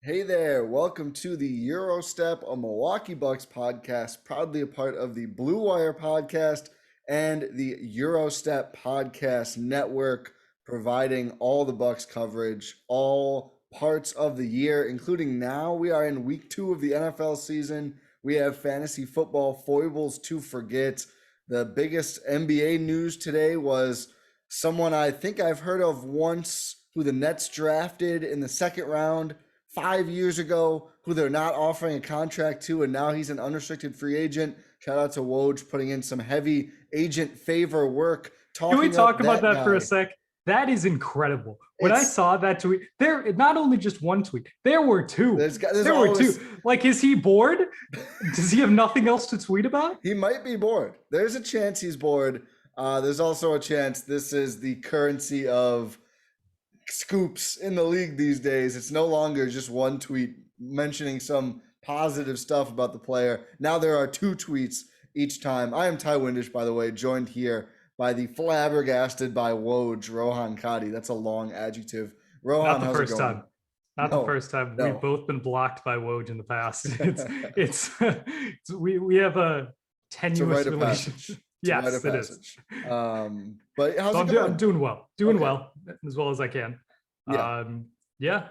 Hey there, welcome to the Gyro Step, a Milwaukee Bucks podcast, proudly a part of the Blue Wire podcast and the Gyro Step podcast network, providing all the Bucks coverage, all parts of the year, including now we are in week 2 of the NFL season. We have fantasy football foibles to forget. The biggest NBA news today was someone I think I've heard of once who the Nets drafted in the second round 5 years ago, who they're not offering a contract to, and now he's an unrestricted free agent. Shout out to Woj putting in some heavy agent favor work. Can we talk about that for a guy. sec? That is incredible. When I saw that tweet, there not only just one tweet, there were two. There were two. Like, is he bored? Does he have nothing else to tweet about? He might be bored. There's a chance he's bored. There's also a chance this is the currency of scoops in the league these days. It's no longer just one tweet mentioning some positive stuff about the player. Now there are two tweets each time. I am Ti Windisch, by the way, joined here by the flabbergasted by Woj, Rohan Katti. That's a long adjective. Rohan, not the first time. Not the first time. No. We've both been blocked by Woj in the past. We have a tenuous relationship. Yes, it is. But how's it going? I'm doing well. Well, as well as I can. Yeah.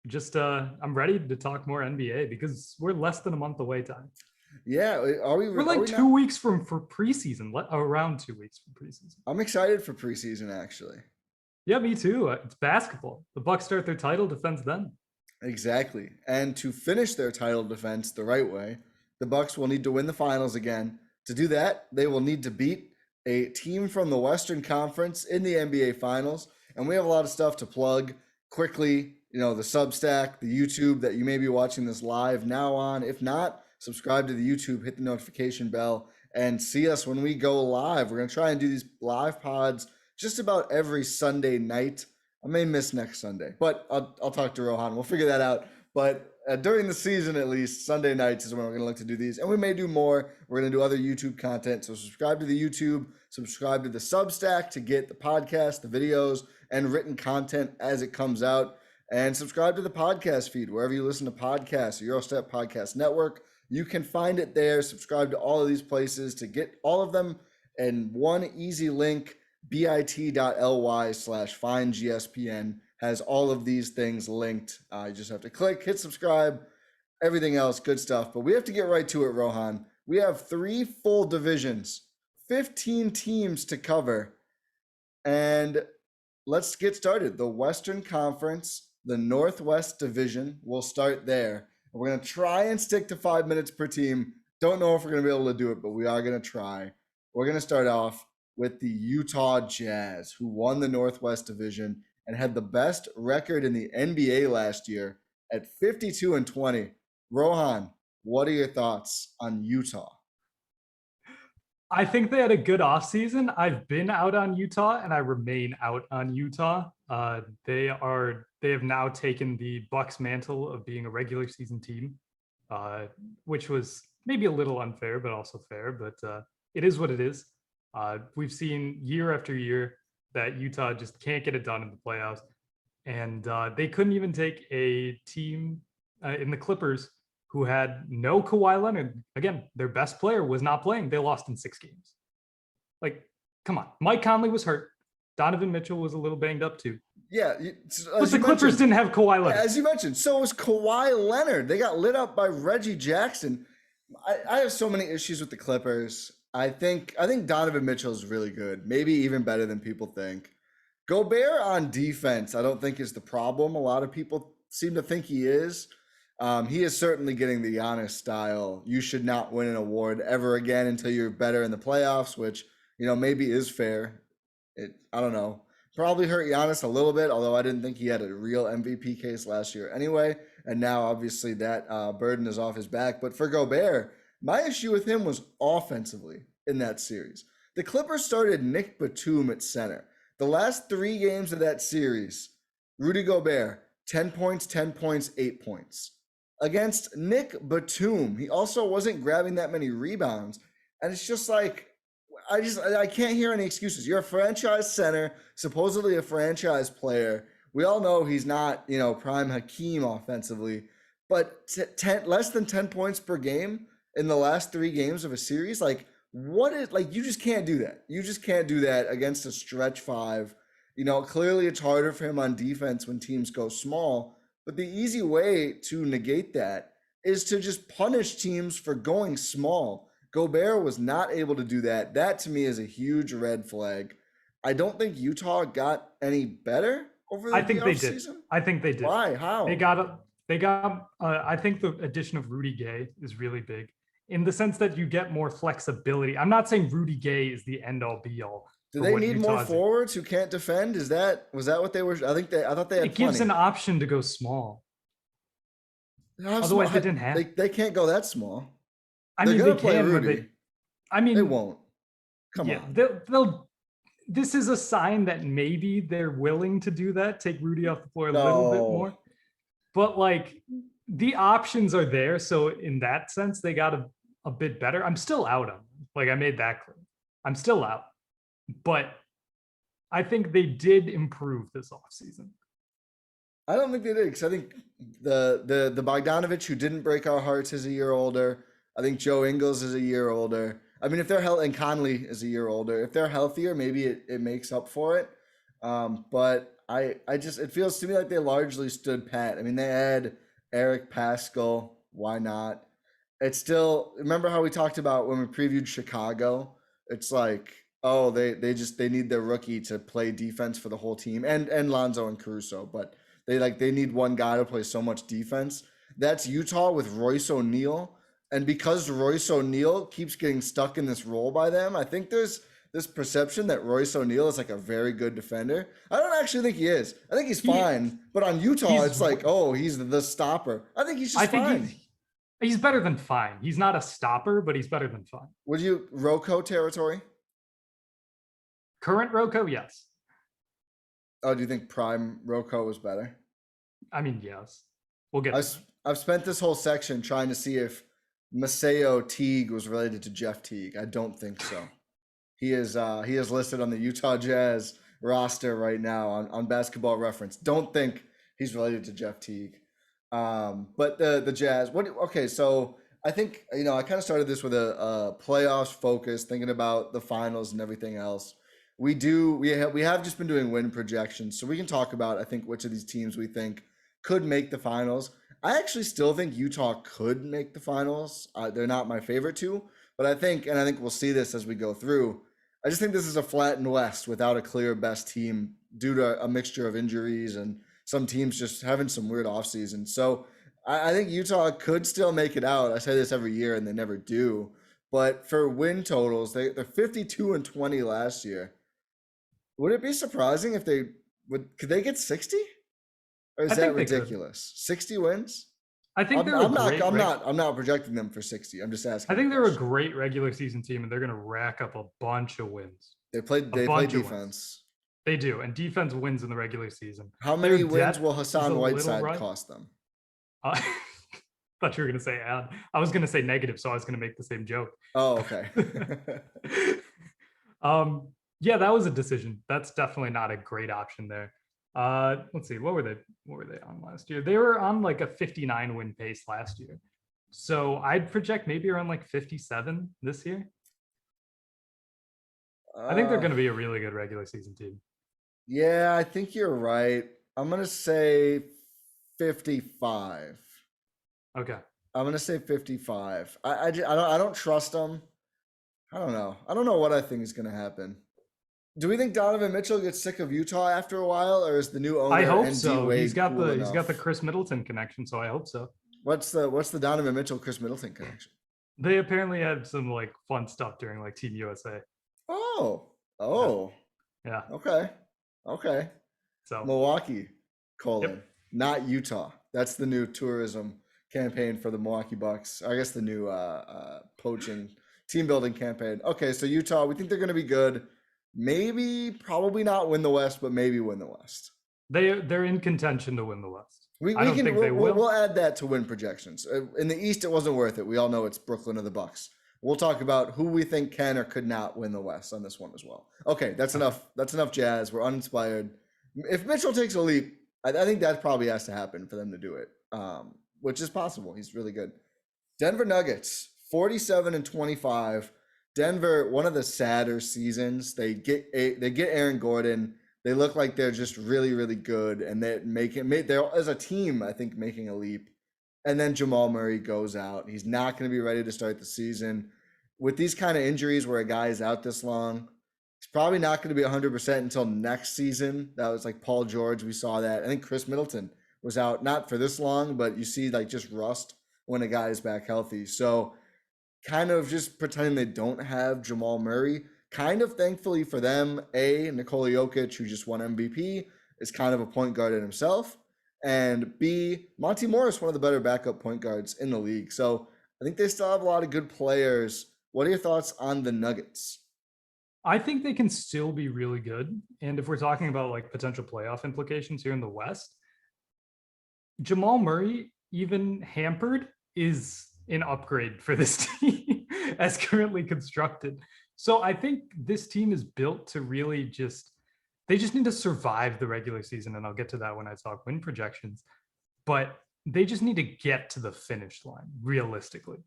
Just I'm ready to talk more NBA because we're less than a month away, time. Yeah, we're like 2 weeks for preseason, around 2 weeks from preseason. I'm excited for preseason, actually. Yeah, me too. It's basketball. The Bucks start their title defense then. Exactly. And to finish their title defense the right way, the Bucks will need to win the finals again. To do that, they will need to beat a team from the Western Conference in the NBA Finals. And we have a lot of stuff to plug quickly. You know, the Substack, the YouTube that you may be watching this live now on. If not, subscribe to the YouTube, hit the notification bell, and see us when we go live. We're going to try and do these live pods just about every Sunday night. I may miss next Sunday, but I'll talk to Rohan. We'll figure that out. But during the season, at least, Sunday nights is when we're going to look to do these. And we may do more. We're going to do other YouTube content. So subscribe to the YouTube, subscribe to the Substack to get the podcast, the videos, and written content as it comes out. And subscribe to the podcast feed, wherever you listen to podcasts, the Gyro Step Podcast Network. You can find it there. Subscribe to all of these places to get all of them in one easy link. bit.ly/findgspn has all of these things linked. You just have to click, hit subscribe, everything else, good stuff. But we have to get right to it, Rohan. We have 3 full divisions, 15 teams to cover. And let's get started. The Western Conference, the Northwest Division, we'll start there. We're going to try and stick to 5 minutes per team. Don't know if we're going to be able to do it, but we are going to try. We're going to start off with the Utah Jazz, who won the Northwest Division and had the best record in the NBA last year at 52-20. Rohan, what are your thoughts on Utah? I think they had a good offseason. I've been out on Utah and I remain out on Utah. They have now taken the Bucks mantle of being a regular season team, which was maybe a little unfair, but also fair. But it is what it is. We've seen year after year that Utah just can't get it done in the playoffs. And they couldn't even take a team in the Clippers who had no Kawhi Leonard. Again, their best player was not playing. They lost in 6 games. Like, come on. Mike Conley was hurt. Donovan Mitchell was a little banged up too. Yeah. But the Clippers didn't have Kawhi Leonard. As you mentioned, so was Kawhi Leonard. They got lit up by Reggie Jackson. I have so many issues with the Clippers. I think Donovan Mitchell is really good, maybe even better than people think. Gobert on defense, I don't think is the problem. A lot of people seem to think he is. He is certainly getting the Giannis style. You should not win an award ever again until you're better in the playoffs, which, you know, maybe is fair. I don't know. Probably hurt Giannis a little bit, although I didn't think he had a real MVP case last year anyway. And now, obviously, that burden is off his back. But for Gobert, my issue with him was offensively in that series. The Clippers started Nick Batum at center. The last 3 games of that series, Rudy Gobert, 10 points, 10 points, 8 points. Against Nick Batum, he also wasn't grabbing that many rebounds. And it's just like, I can't hear any excuses. You're a franchise center, supposedly a franchise player. We all know he's not, prime Hakeem offensively, but less than 10 points per game in the last 3 games of a series, like you just can't do that. You just can't do that against a stretch 5. Clearly it's harder for him on defense when teams go small, but the easy way to negate that is to just punish teams for going small. Gobert was not able to do that. That to me is a huge red flag. I don't think Utah got any better over the offseason. I think they did. Why? How? They got. I think the addition of Rudy Gay is really big in the sense that you get more flexibility. I'm not saying Rudy Gay is the end all be all. Do they need more forwards who can't defend? Was that what they were? I thought they had. It gives an option to go small. Otherwise, they didn't have. They can't go that small. I mean, they can, but they won't. Come on. They'll. This is a sign that maybe they're willing to do that. Take Rudy off the floor a little bit more. But like the options are there. So in that sense, they got a bit better. I'm still out on them. Like I made that clear. I'm still out. But I think they did improve this offseason. I don't think they did, because I think the Bogdanovich who didn't break our hearts is a year older. I think Joe Ingles is a year older. I mean, if they're healthy, and Conley is a year older. If they're healthier, maybe it makes up for it. But it feels to me like they largely stood pat. I mean, they had Eric Paschall. Why not? It's still, remember how we talked about when we previewed Chicago? It's like, oh, they need their rookie to play defense for the whole team, and Lonzo and Caruso, but they need one guy to play so much defense. That's Utah with Royce O'Neal. And because Royce O'Neal keeps getting stuck in this role by them, I think there's this perception that Royce O'Neal is like a very good defender. I don't actually think he is. I think he's fine. But on Utah, it's like, oh, he's the stopper. I think he's just fine. He's better than fine. He's not a stopper, but he's better than fine. Would you Rocco territory? Current Rocco, yes. Oh, do you think prime Rocco was better? I mean, yes. We'll get I've spent this whole section trying to see if Maceo Teague was related to Jeff Teague. I don't think so. He is listed on the Utah Jazz roster right now on Basketball Reference. Don't think he's related to Jeff Teague. But the Jazz. So I think, I kind of started this with a playoffs focus, thinking about the finals and everything else. We have just been doing win projections, so we can talk about, I think, which of these teams we think could make the finals. I actually still think Utah could make the finals. They're not my favorite two, but I think we'll see this as we go through. I just think this is a flattened West without a clear best team due to a mixture of injuries and some teams just having some weird off seasons. So I think Utah could still make it out. I say this every year and they never do. But for win totals, they're 52-20 last year. Would it be surprising if could they get 60? Or is that ridiculous? 60 wins? I think I'm not projecting them for 60. I'm just asking. I think they're a great regular season team, and they're going to rack up a bunch of wins. They play defense. They do, and defense wins in the regular season. How many wins will Hassan Whiteside cost them? I thought you were going to say add. I was going to say negative, so I was going to make the same joke. Oh, okay. Yeah, that was a decision. That's definitely not a great option there. Let's see, what were they on last year? They were on like a 59 win pace last year. So I'd project maybe around like 57 this year. I think they're going to be a really good regular season team. Yeah, I think you're right. I'm going to say 55. Okay. I'm going to say 55. I don't trust them. I don't know. I don't know what I think is going to happen. Do we think Donovan Mitchell gets sick of Utah after a while, or is the new owner? I hope ND so. Wade He's got enough? the Chris Middleton connection, so I hope so. What's the Donovan Mitchell Chris Middleton connection? They apparently had some like fun stuff during like Team USA. Oh. Yeah. Okay. So Milwaukee, not Utah. That's the new tourism campaign for the Milwaukee Bucks. I guess the new poaching team building campaign. Okay, so Utah, we think they're going to be good. Probably not win the West, but maybe win the West. They're in contention to win the West. We'll add that to win projections. In the East, it wasn't worth it. We all know it's Brooklyn or the Bucks. We'll talk about who we think can or could not win the West on this one as well. Okay, that's enough. That's enough Jazz. We're uninspired. If Mitchell takes a leap, I think that probably has to happen for them to do it, which is possible. He's really good. Denver Nuggets, 47-25. Denver, one of the sadder seasons. They get Aaron Gordon. They look like they're just really, really good, and they're as a team, I think, making a leap. And then Jamal Murray goes out. He's not going to be ready to start the season. With these kind of injuries where a guy is out this long, he's probably not going to be 100% until next season. That was like Paul George. We saw that. I think Chris Middleton was out, not for this long, but you see like just rust when a guy is back healthy. So kind of just pretending they don't have Jamal Murray. Kind of thankfully for them, Nikola Jokic, who just won MVP, is kind of a point guard in himself. And B, Monty Morris, one of the better backup point guards in the league. So I think they still have a lot of good players. What are your thoughts on the Nuggets? I think they can still be really good. And if we're talking about like potential playoff implications here in the West, Jamal Murray, even hampered, is an upgrade for this team as currently constructed. So I think this team is built to really they just need to survive the regular season. And I'll get to that when I talk win projections. But they just need to get to the finish line realistically,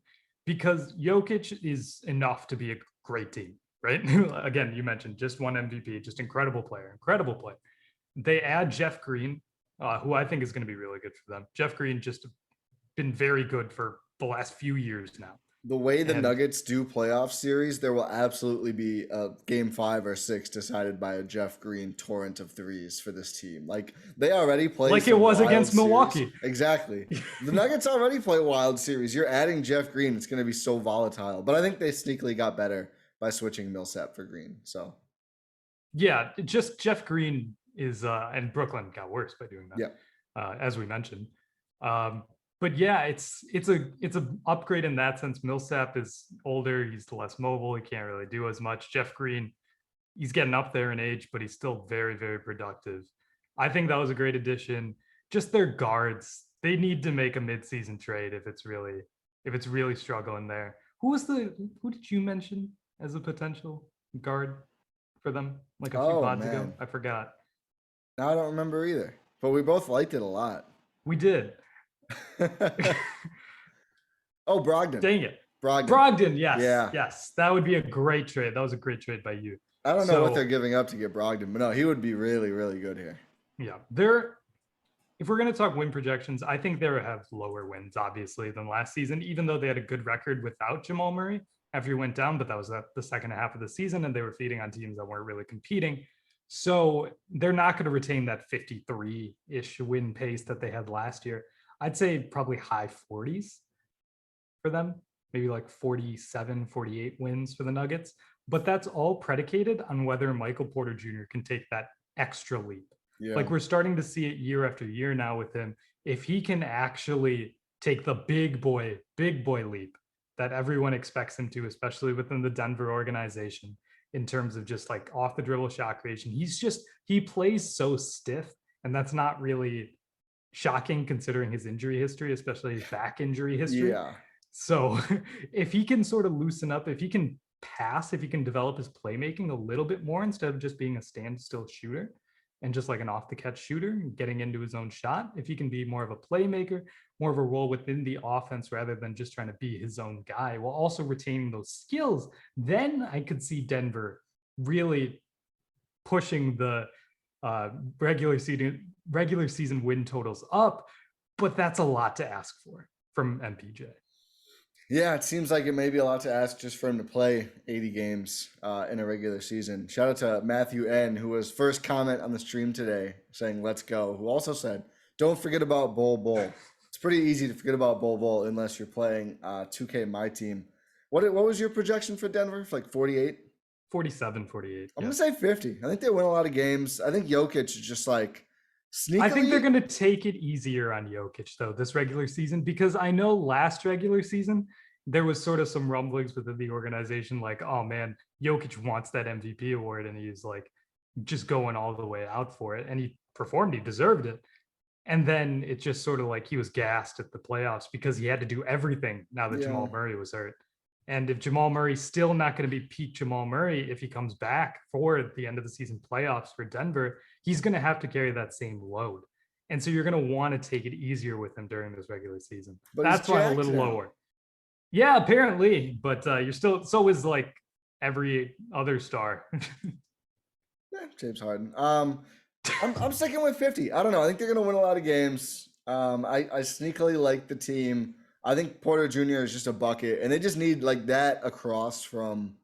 because Jokic is enough to be a great team, right? Again, you mentioned just one MVP, just incredible player. They add Jeff Green, who I think is going to be really good for them. Jeff Green just been very good for the last few years now. The way the Nuggets do playoff series, there will absolutely be a game 5 or 6 decided by a Jeff Green torrent of threes for this team. Like they already play like it was against series. Milwaukee. Exactly. The Nuggets already play wild series. You're adding Jeff Green. It's going to be so volatile. But I think they sneakily got better by switching Millsap for Green. So yeah, just Jeff Green is and Brooklyn got worse by doing that. Yeah. As we mentioned. But yeah, it's a upgrade in that sense. Millsap is older, he's less mobile, he can't really do as much. Jeff Green, he's getting up there in age, but he's still very, very productive. I think that was a great addition. Just their guards, they need to make a midseason trade if it's really struggling there. Who did you mention as a potential guard for them like a few pods ago? I forgot. Now I don't remember either, but we both liked it a lot. We did. Oh, Brogdon. Dang it. Brogdon, yes. Yeah. Yes. That would be a great trade. That was a great trade by you. I don't know what they're giving up to get Brogdon, but no, he would be really, really good here. Yeah. If we're going to talk win projections, I think they have lower wins, obviously, than last season, even though they had a good record without Jamal Murray after he went down, but that was the second half of the season, and they were feeding on teams that weren't really competing. So they're not going to retain that 53-ish win pace that they had last year. I'd say probably high 40s for them, maybe like 47, 48 wins for the Nuggets. But that's all predicated on whether Michael Porter Jr. can take that extra leap. Yeah. Like we're starting to see it year after year now with him. If he can actually take the big boy leap that everyone expects him to, especially within the Denver organization, in terms of just like off the dribble shot creation, he plays so stiff, and that's not really shocking considering his injury history, especially his back injury history. Yeah. So if he can sort of loosen up, if he can pass, if he can develop his playmaking a little bit more instead of just being a standstill shooter and just like an off the catch shooter, getting into his own shot, if he can be more of a playmaker, more of a role within the offense rather than just trying to be his own guy while also retaining those skills, then I could see Denver really pushing the regular season win totals up, but that's a lot to ask for from MPJ. Yeah, it seems like it may be a lot to ask just for him to play 80 games in a regular season. Shout out to Matthew N., who was first comment on the stream today saying, let's go, who also said, don't forget about Bull. It's pretty easy to forget about Bull unless you're playing 2K My Team. What was your projection for Denver? Like 48? 47, 48. I'm going to say 50. I think they win a lot of games. I think Jokic is just like sneakily. I think they're going to take it easier on Jokic, though, this regular season, because I know last regular season, there was sort of some rumblings within the organization like, oh, man, Jokic wants that MVP award, and he's like just going all the way out for it. And he performed. He deserved it. And then it just sort of like he was gassed at the playoffs because he had to do everything now that Jamal Murray was hurt. And if Jamal Murray's still not going to be peak Jamal Murray, if he comes back for the end of the season playoffs for Denver, he's going to have to carry that same load. And so you're going to want to take it easier with him during this regular season. But that's why I'm a little lower. Yeah, apparently. But you're still, so is like every other star. James Harden. I'm sticking with 50. I don't know. I think they're going to win a lot of games. I sneakily like the team. I think Porter Jr. is just a bucket, and they just need like that across from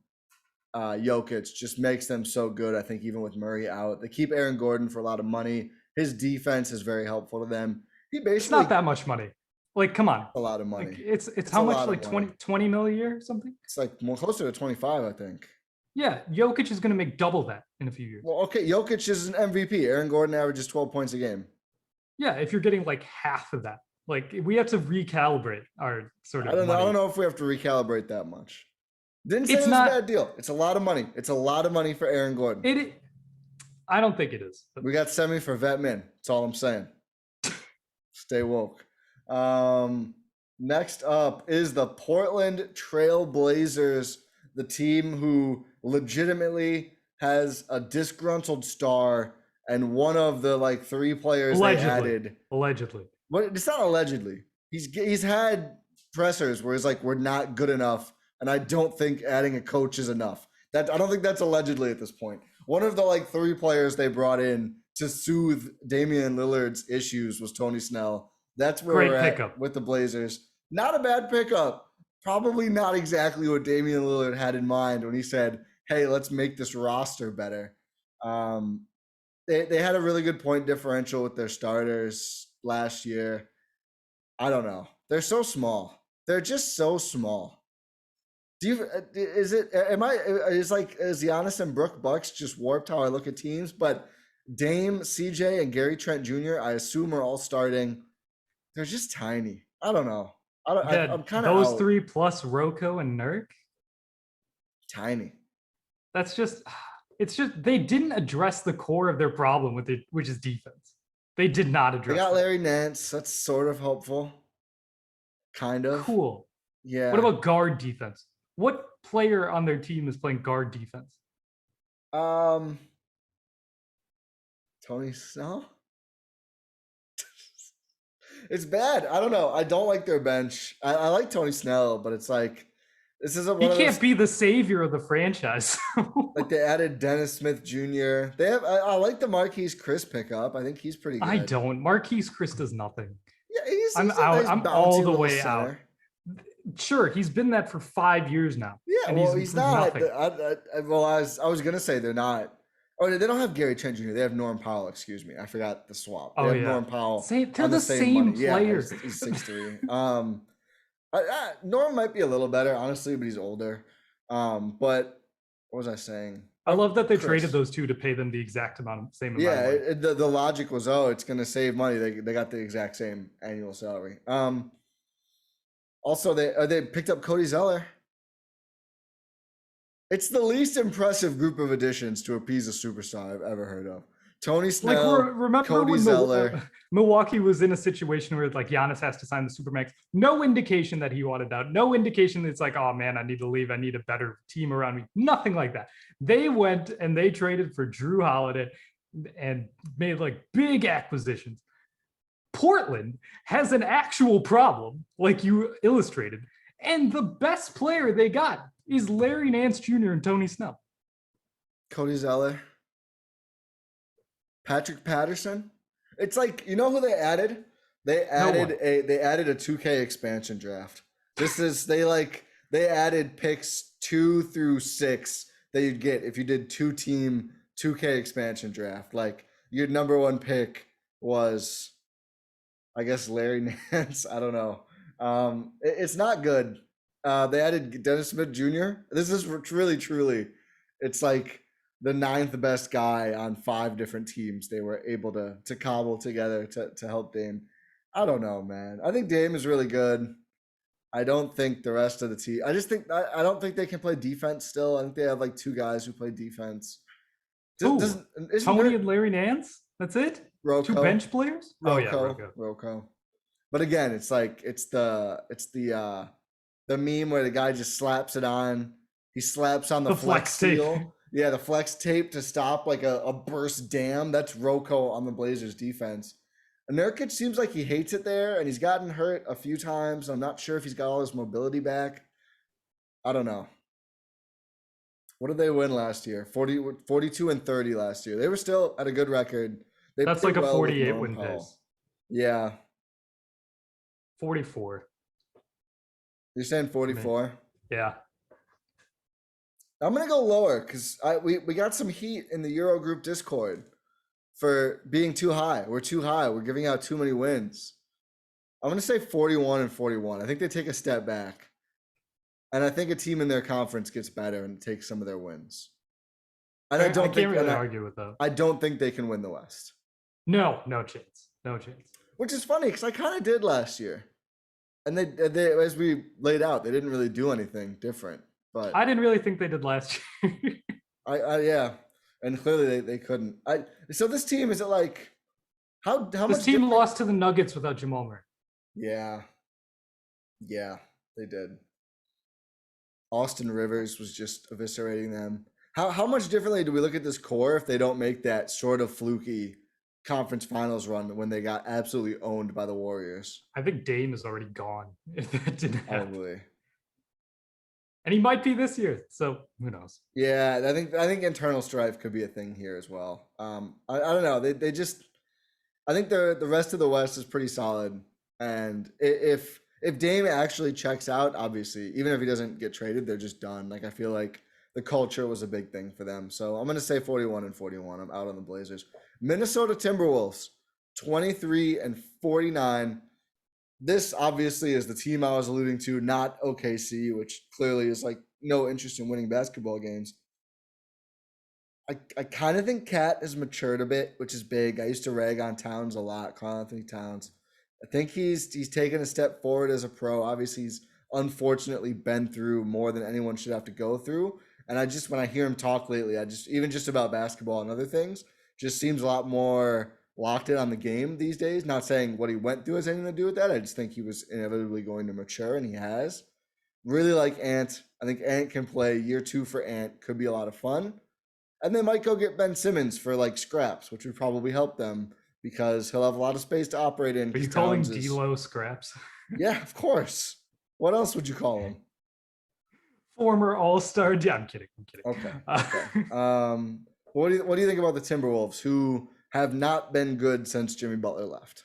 Jokic. Just makes them so good. I think even with Murray out, they keep Aaron Gordon for a lot of money. His defense is very helpful to them. It's not that much money. Like, come on. A lot of money. Like, it's how much? Like 20 mil a year or something? It's like more closer to 25, I think. Yeah, Jokic is going to make double that in a few years. Well, okay, Jokic is an MVP. Aaron Gordon averages 12 points a game. Yeah, if you're getting like half of that. Like, we have to recalibrate our sort of I don't know if we have to recalibrate that much. Didn't say it's a bad deal. It's a lot of money. It's a lot of money for Aaron Gordon. I don't think it is. We got semi for vet min. That's all I'm saying. Stay woke. Next up is the Portland Trail Blazers, the team who legitimately has a disgruntled star and one of the like 3 players they added. Allegedly. But it's not allegedly. He's had pressers where he's like, we're not good enough, and I don't think adding a coach is enough. I don't think that's allegedly at this point. One of the like 3 players they brought in to soothe Damian Lillard's issues was Tony Snell. That's where we're at with the Blazers. Not a bad pickup. Probably not exactly what Damian Lillard had in mind when he said, hey, let's make this roster better. They had a really good point differential with their starters last year. I don't know. They're so small. They're just so small. Is Giannis and Brook Bucks just warped how I look at teams? But Dame, CJ, and Gary Trent Jr., I assume are all starting. They're just tiny. I don't know. I'm kind of those 3 plus Rocco and Nurk. Tiny. It's just they didn't address the core of their problem with it, which is defense. They did not address. They got Larry Nance. That's sort of helpful. Kind of. Cool. Yeah. What about guard defense? What player on their team is playing guard defense? Tony Snell? It's bad. I don't know. I don't like their bench. I like Tony Snell, but it's like this isn't. He can't be the savior of the franchise. Like they added Dennis Smith Jr. They have. I like the Marquise Chris pickup. I think he's pretty good. I don't. Marquise Chris does nothing. Yeah, I'm out. I'm all the way out. Sure, he's been that for 5 years now. Yeah, well, he's not. I was gonna say they're not. Oh, they don't have Gary Trent Jr. They have Norm Powell. Excuse me, I forgot the swap. They have Norm Powell. They're the same player. Yeah, he's 6'3". Norm might be a little better, honestly, but he's older. But what was I saying? I love that they traded those 2 to pay them the exact same amount. Yeah, the logic was, it's going to save money. They got the exact same annual salary. Also, they picked up Cody Zeller. It's the least impressive group of additions to appease a superstar I've ever heard of. Tony Snell, remember Cody Zeller. Milwaukee was in a situation where like Giannis has to sign the Supermax. No indication that he wanted out. No indication that it's like, oh man, I need to leave. I need a better team around me. Nothing like that. They went and they traded for Drew Holiday and made like big acquisitions. Portland has an actual problem, like you illustrated. And the best player they got is Larry Nance Jr. and Tony Snell. Cody Zeller. Patrick Patterson. It's like, you know who they added? They added a 2K expansion draft. They added picks 2 through 6 that you'd get if you did 2-team 2K expansion draft. Like your number 1 pick was, I guess, Larry Nance. I don't know. It's not good. They added Dennis Smith Jr. This is really, truly, it's like the 9th best guy on 5 different teams they were able to cobble together to help Dame. I don't know, man. I think Dame is really good. I don't think the rest of the team. I don't think they can play defense still. I think they have like 2 guys who play defense. Tony and Larry Nance? That's it? Rocco. 2 bench players? Rocco. But again, it's the meme where the guy just slaps it on. He slaps on the flex seal. Tape. Yeah, the flex tape to stop like a burst dam. That's Rocco on the Blazers defense. Nurkic seems like he hates it there, and he's gotten hurt a few times. I'm not sure if he's got all his mobility back. I don't know. What did they win last year? 42-30 last year. They were still at a good record. That's like a 48 win pace. Yeah. 44. You're saying 44? Yeah. I'm going to go lower because we got some heat in the Eurogroup Discord for being too high. We're too high. We're giving out too many wins. I'm going to say 41-41. I think they take a step back. And I think a team in their conference gets better and takes some of their wins. And I can't really argue with that. I don't think they can win the West. No chance. Which is funny because I kind of did last year. And they, as we laid out, they didn't really do anything different. But I didn't really think they did last year. Yeah, and clearly they couldn't. So this team, is it like how much? This team lost to the Nuggets without Jamal Murray. Yeah, they did. Austin Rivers was just eviscerating them. How much differently do we look at this core if they don't make that sort of fluky conference finals run when they got absolutely owned by the Warriors? I think Dame is already gone if that didn't happen. Probably. And he might be this year, so who knows? Yeah, I think internal strife could be a thing here as well. I don't know. They just, I think the rest of the West is pretty solid, and if Dame actually checks out, obviously, even if he doesn't get traded, they're just done. Like I feel like the culture was a big thing for them. So I'm gonna say 41-41. I'm out on the Blazers. Minnesota Timberwolves, 23-49. This obviously is the team I was alluding to, not OKC, which clearly is like no interest in winning basketball games. I kind of think Cat has matured a bit, which is big. I used to rag on Towns a lot, Karl Anthony Towns. I think he's taken a step forward as a pro. Obviously, he's unfortunately been through more than anyone should have to go through. And when I hear him talk lately, even just about basketball and other things, just seems a lot more locked in on the game these days. Not saying what he went through has anything to do with that. I just think he was inevitably going to mature, and he has. Really like Ant. I think Ant can play. Year 2 for Ant could be a lot of fun. And they might go get Ben Simmons for like scraps, which would probably help them because he'll have a lot of space to operate in. Are you calling D'Lo scraps? Yeah, of course. What else would you call him? Former All-Star. Yeah, I'm kidding. Okay. What do you think about the Timberwolves, who have not been good since Jimmy Butler left?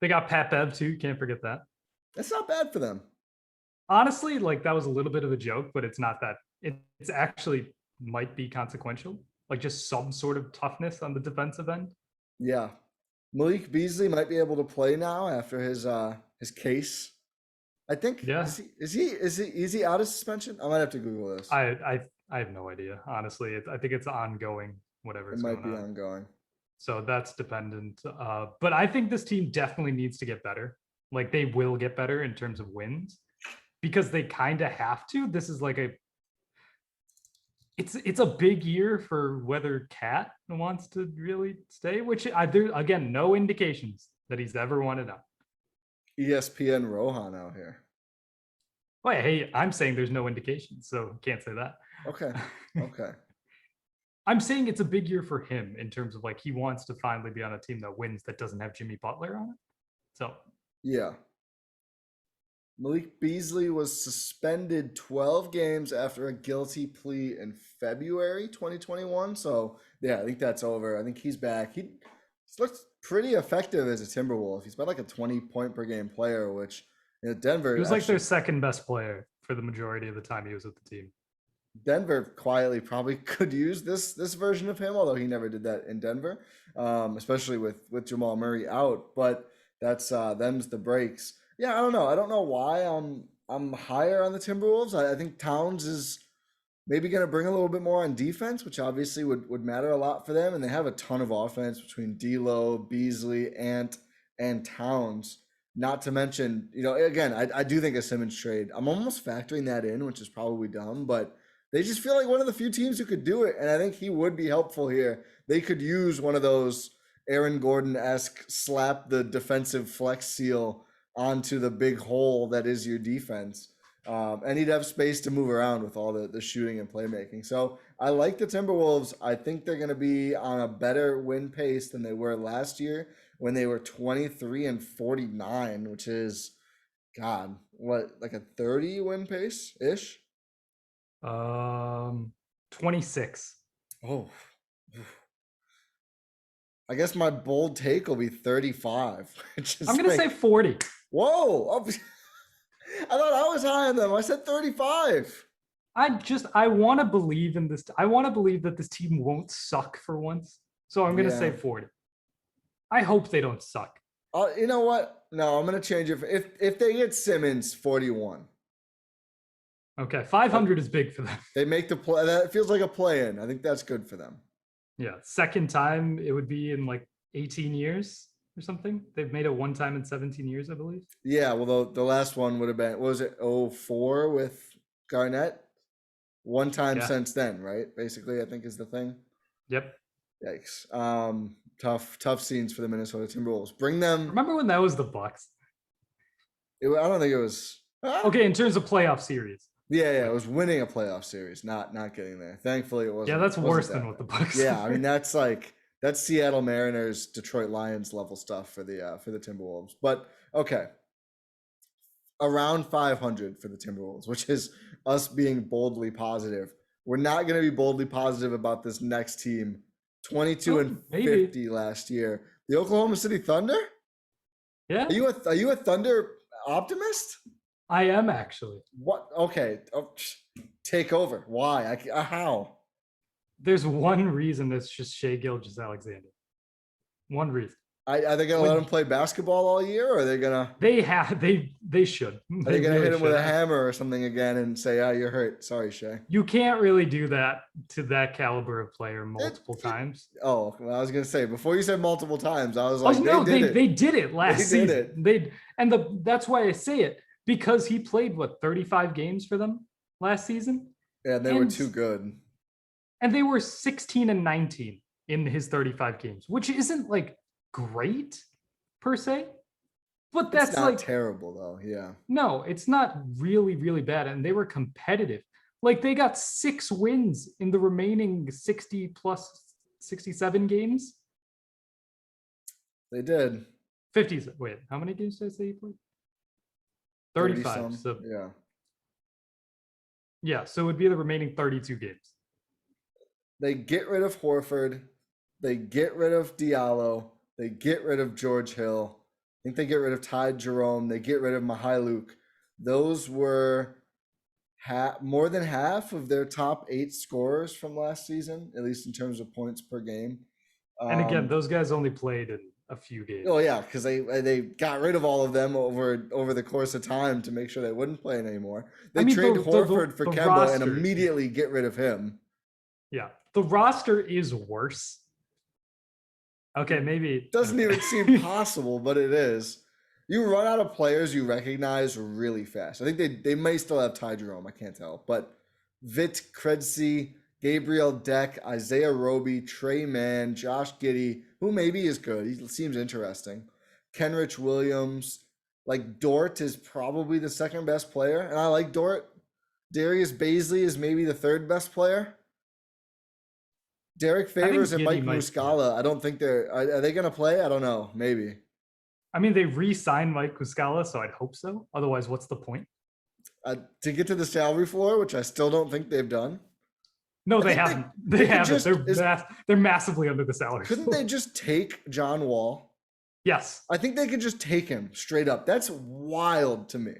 They got Pat Bev too. Can't forget that. That's not bad for them. Honestly, like that was a little bit of a joke, but it's not that. It's actually might be consequential. Like just some sort of toughness on the defensive end. Yeah, Malik Beasley might be able to play now after his case. I think. Yeah. Is he out of suspension? I might have to Google this. I have no idea. Honestly, I think it's ongoing. Whatever. It might be ongoing. So that's dependent. But I think this team definitely needs to get better. Like they will get better in terms of wins because they kind of have to. This is like it's a big year for whether Cat wants to really stay, which there again, no indications that he's ever wanted out. ESPN Rohan out here. Oh, yeah, hey, I'm saying there's no indications, so can't say that. Okay. I'm saying it's a big year for him in terms of like he wants to finally be on a team that wins that doesn't have Jimmy Butler on it. So yeah. Malik Beasley was suspended 12 games after a guilty plea in February 2021. So yeah, I think that's over. I think he's back. He looks pretty effective as a Timberwolf. He's been like a 20-point per game player, which Denver. He was like their second best player for the majority of the time he was with the team. Denver quietly probably could use this version of him, although he never did that in Denver, especially with Jamal Murray out. But that's them's the breaks. Yeah, I don't know. I don't know why I'm higher on the Timberwolves. I think Towns is maybe going to bring a little bit more on defense, which obviously would matter a lot for them. And they have a ton of offense between D'Lo, Beasley, Ant, and Towns. Not to mention, again, I do think a Simmons trade. I'm almost factoring that in, which is probably dumb, but they just feel like one of the few teams who could do it. And I think he would be helpful here. They could use one of those Aaron Gordon-esque slap the defensive flex seal onto the big hole that is your defense. And he'd have space to move around with all the shooting and playmaking. So I like the Timberwolves. I think they're going to be on a better win pace than they were last year. when they were 23-49, which is, God, what, like a 30 win pace ish? 26. Oh, I guess my bold take will be 35. I'm gonna say 40. Whoa! I thought I was high on them. I said 35. I want to believe in this. I want to believe that this team won't suck for once. So I'm gonna say 40. I hope they don't suck. You know what? No, I'm gonna change it. If they get Simmons, 41. Okay, 500 is big for them. They make the play. That feels like a play-in. I think that's good for them. Yeah, second time it would be in like 18 years or something. They've made it one time in 17 years, I believe. Yeah, well, the last one would have been, what was it, 04 with Garnett? One time since then, right? Basically, I think is the thing. Yep. Yikes. Tough scenes for the Minnesota Timberwolves. Bring them. Remember when that was the Bucks? I don't think it was. Okay, in terms of playoff series. Yeah, it was winning a playoff series, not getting there. Thankfully, it wasn't. Yeah, that's worse than what the Bucks. Yeah, I mean that's Seattle Mariners, Detroit Lions level stuff for the Timberwolves. But okay, around 500 for the Timberwolves, which is us being boldly positive. We're not going to be boldly positive about this next team. 22-50 last year. The Oklahoma City Thunder? Yeah. Are you a Thunder optimist? I am actually. What? Okay. Take over. Why? How? There's one reason that's just Shai Gilgeous-Alexander. One reason. Are they gonna let him play basketball all year, or are they gonna? They should. Are they gonna hit him with a hammer or something again and say, "Ah, you're hurt. Sorry, Shai." You can't really do that to that caliber of player multiple times. Oh, well, I was gonna say before you said multiple times, I was like, they did it last season. Did it. That's why I say it, because he played 35 games for them last season. Yeah, they were too good. And they were 16-19 in his 35 games, which isn't like great per se, but that's it's not like terrible though. Yeah, no, it's not really bad, and they were competitive. Like they got 6 wins in the remaining 60 plus 67 games. They did 50. Wait, how many games did I say he played? 35. So yeah, so it would be the remaining 32 games. They get rid of Horford, they get rid of Diallo, they get rid of George Hill. I think they get rid of Ty Jerome. They get rid of Mihailuk. Those were more than half of their top 8 scorers from last season, at least in terms of points per game. And again, those guys only played in a few games. Oh yeah, because they got rid of all of them over the course of time to make sure they wouldn't play anymore. They trade Horford for Kemba roster, and immediately get rid of him. Yeah, the roster is worse. Okay, maybe it doesn't even seem possible, but it is. You run out of players you recognize really fast. I think they may still have Ty Jerome. I can't tell, but Vit Krejci, Gabriel Deck, Isaiah Roby, Trey Mann, Josh Giddey, who maybe is good. He seems interesting. Kenrich Williams, like Dort is probably the second best player, and I like Dort. Darius Baisley is maybe the third best player. Derek Favors and Mike Muscala. I don't think are they going to play? I don't know. Maybe. I mean, they re-signed Mike Muscala, so I'd hope so. Otherwise, what's the point? To get to the salary floor, which I still don't think they've done. No, they haven't. They haven't. They're massively under the salary. Couldn't they just take John Wall? Yes. I think they could just take him straight up. That's wild to me.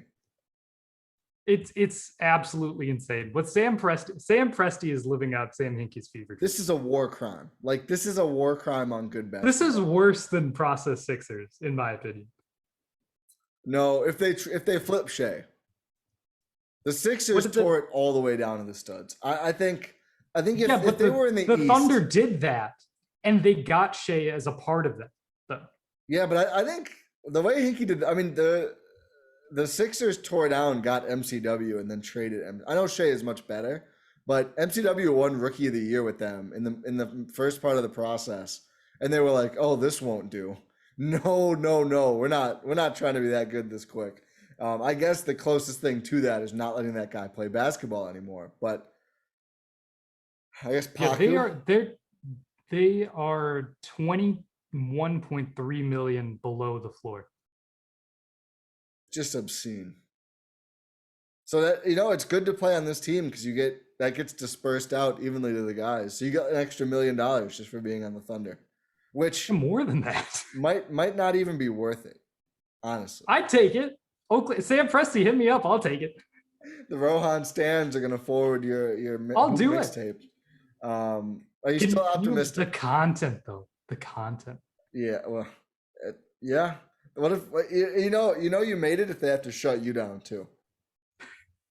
It's absolutely insane. What Sam Presti is living out Sam Hinkie's fever. This is a war crime. Like this is a war crime on good basketball. This is worse than process Sixers, in my opinion. No, if they flip Shai, the Sixers tore it all the way down to the studs. I think if they were in the East, Thunder did that, and they got Shai as a part of that. So. Yeah, but I think the way Hinkie did, I mean the Sixers tore down, got MCW, and then traded him. I know Shai is much better, but MCW won Rookie of the Year with them in the first part of the process, and they were like, "Oh, this won't do." No, we're not trying to be that good this quick. I guess the closest thing to that is not letting that guy play basketball anymore. But I guess Paku, they are 20. 1.3 million below the floor. Just obscene. So that, it's good to play on this team because that gets dispersed out evenly to the guys. So you got an extra $1 million just for being on the Thunder, which more than that might not even be worth it, honestly. I'd take it. Oakley, Sam Presti, hit me up. I'll take it. The Rohan stands are gonna forward your I'll do mixtape. Are you still optimistic? The content, though. The content. Yeah. Well. Yeah. What if you made it if they have to shut you down too?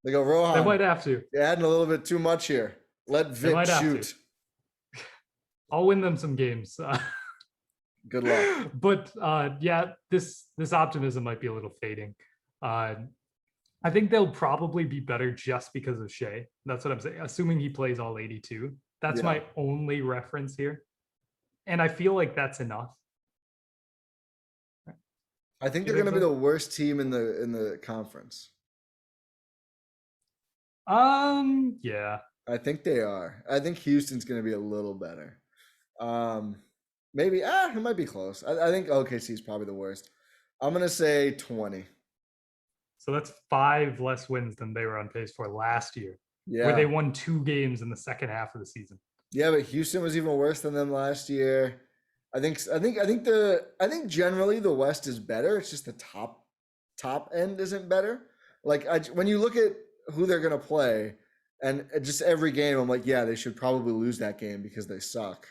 They go, Rohan. They might have to. You're adding a little bit too much here. Let Vic shoot. I'll win them some games. Good luck. But yeah, this optimism might be a little fading. I think they'll probably be better just because of Shea. That's what I'm saying. Assuming he plays all 82. That's my only reference here. And I feel like that's enough. I think they're going to be the worst team in the conference. Yeah. I think they are. I think Houston's going to be a little better. Maybe it might be close. I think OKC is probably the worst. I'm going to say 20. So that's 5 less wins than they were on pace for last year. Yeah. Where they won 2 games in the second half of the season. Yeah, but Houston was even worse than them last year. I think generally the West is better. It's just the top end isn't better. Like when you look at who they're gonna play, and just every game, I'm like, yeah, they should probably lose that game because they suck.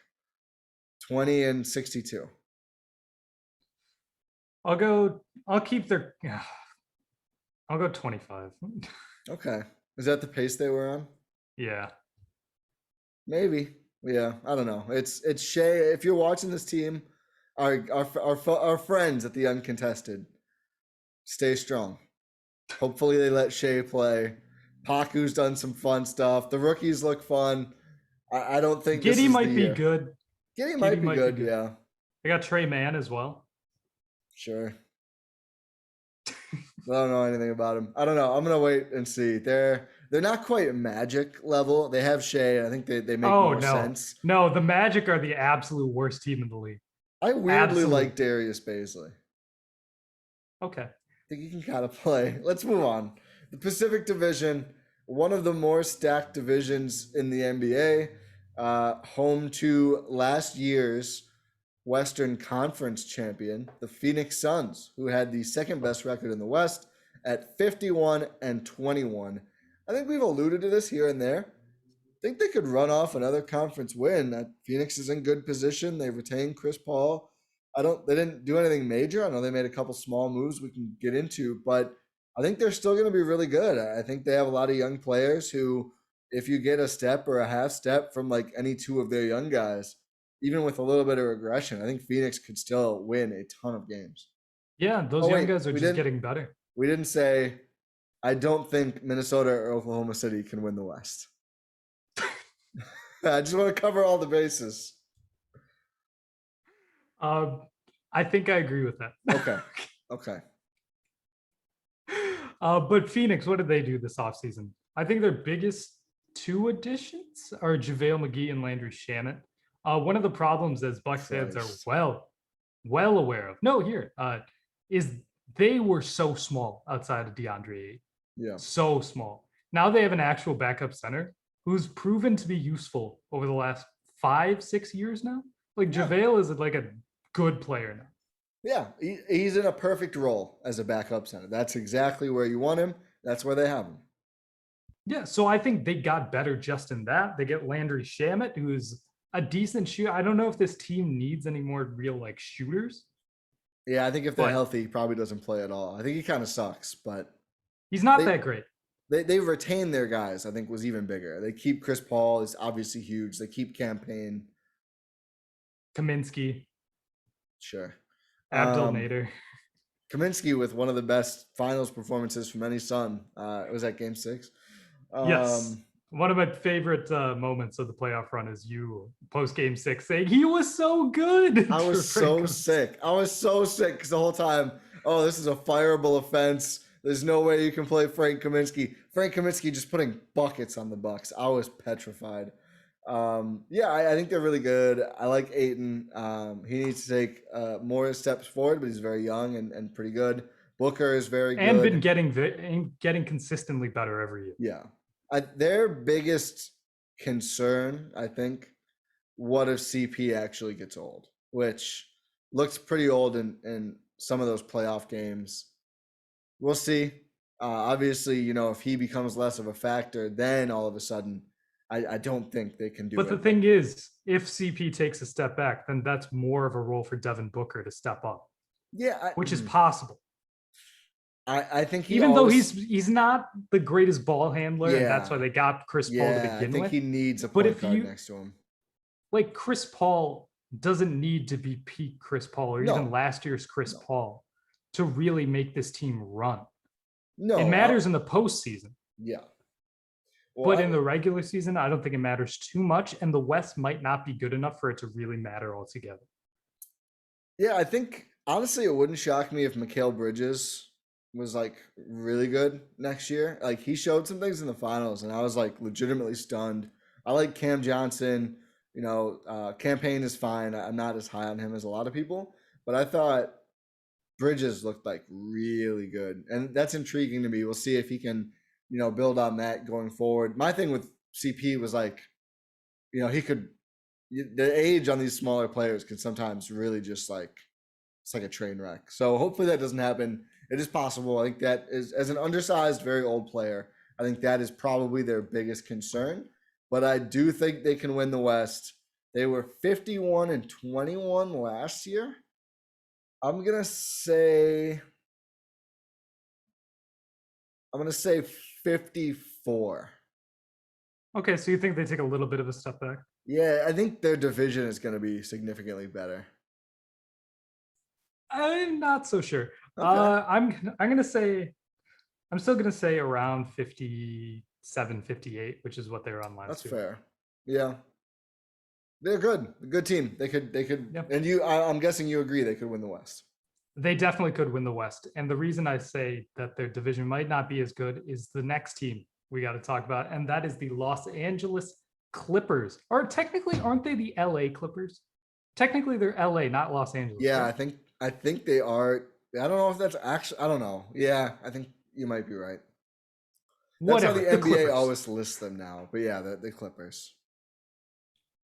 20-62. I'll go 25. Okay. Is that the pace they were on? Yeah. Maybe. Yeah, I don't know. It's Shea. If you're watching this team, our friends at the Uncontested, stay strong. Hopefully they let Shea play. Paku's done some fun stuff. The rookies look fun. I don't think Giddey might be good. Giddey might be good. Yeah. They got Trey Mann as well. Sure. I don't know anything about him. I don't know. I'm gonna wait and see. They're not quite Magic level. They have Shea. I think they make more sense. No, the Magic are the absolute worst team in the league. I weirdly like Darius Baisley. Okay. I think he can kind of play. Let's move on. The Pacific Division, one of the more stacked divisions in the NBA, home to last year's Western Conference champion, the Phoenix Suns, who had the second best record in the West at 51-21. I think we've alluded to this here and there. I think they could run off another conference win. Phoenix is in good position. They retained Chris Paul. They didn't do anything major. I know they made a couple small moves we can get into, but I think they're still going to be really good. I think they have a lot of young players who, if you get a step or a half step from like any two of their young guys, even with a little bit of regression, I think Phoenix could still win a ton of games. Yeah, those young guys are just getting better. We didn't say, I don't think Minnesota or Oklahoma City can win the West. I just want to cover all the bases. I think I agree with that. Okay. But Phoenix, what did they do this offseason? I think their biggest 2 additions are JaVale McGee and Landry Shamet. One of the problems, as Bucks fans are well aware of, is they were so small outside of DeAndre. Yeah. So small. Now they have an actual backup center who's proven to be useful over the last 5-6 years now. Like JaVale is like a good player now. Yeah, he's in a perfect role as a backup center. That's exactly where you want him. That's where they have him. Yeah, so I think they got better just in that. They get Landry Shamet, who's a decent shooter. I don't know if this team needs any more real like shooters. Yeah, I think if they're healthy, he probably doesn't play at all. I think he kind of sucks, but he's not that great. They retain their guys, I think, was even bigger. They keep Chris Paul, is obviously huge. They keep Campaign. Kaminsky. Sure. Abdel Nader. Kaminsky with one of the best finals performances from any Sun. It was at Game 6. Yes. One of my favorite moments of the playoff run is you post Game 6 saying he was so good. I was so sick. Because the whole time, this is a fireable offense. There's no way you can play Frank Kaminsky. Frank Kaminsky just putting buckets on the Bucks. I was petrified. I think they're really good. I like Ayton. He needs to take more steps forward, but he's very young and pretty good. Booker is very And good. been getting consistently better every year. Yeah. Their biggest concern, I think, what if CP actually gets old, which looks pretty old in some of those playoff games. We'll see. Obviously, if he becomes less of a factor, then all of a sudden, I don't think they can do it. But the thing is, if CP takes a step back, then that's more of a role for Devin Booker to step up. Yeah. Which is possible. I think though he's not the greatest ball handler, and that's why they got Chris Paul to begin with. I think he needs a point guard next to him. Like Chris Paul doesn't need to be peak Chris Paul or even last year's Chris Paul to really make this team run. No, it matters in the postseason. Yeah. Well, but in the regular season, I don't think it matters too much, and the West might not be good enough for it to really matter altogether. Yeah, I think honestly, it wouldn't shock me if Mikal Bridges was like really good next year. Like he showed some things in the finals, and I was like legitimately stunned. I like Cam Johnson. Campaign is fine. I'm not as high on him as a lot of people, but I thought Bridges looked like really good, and that's intriguing to me. We'll see if he can, build on that going forward. My thing with CP was like, he could. The age on these smaller players can sometimes really just like it's like a train wreck. So hopefully that doesn't happen. It is possible. I think that is, as an undersized, very old player, I think that is probably their biggest concern. But I do think they can win the West. They were 51-21 last year. I'm gonna say 54. Okay, so you think they take a little bit of a step back? Yeah, I think their division is going to be significantly better. I'm not so sure. Okay. I'm still gonna say around 57, 58, which is what they were on last year. That's fair. Yeah. They're good. A good team. They could yep. And I'm guessing you agree they could win the West. They definitely could win the West. And the reason I say that their division might not be as good is the next team we got to talk about, and that is the Los Angeles Clippers. Or technically, aren't they the LA Clippers? Technically, they're LA, not Los Angeles. Yeah, right? I think they are. I don't know if that's actually. I don't know. Yeah, I think you might be right. That's how the NBA Clippers always lists them now. But yeah, the Clippers.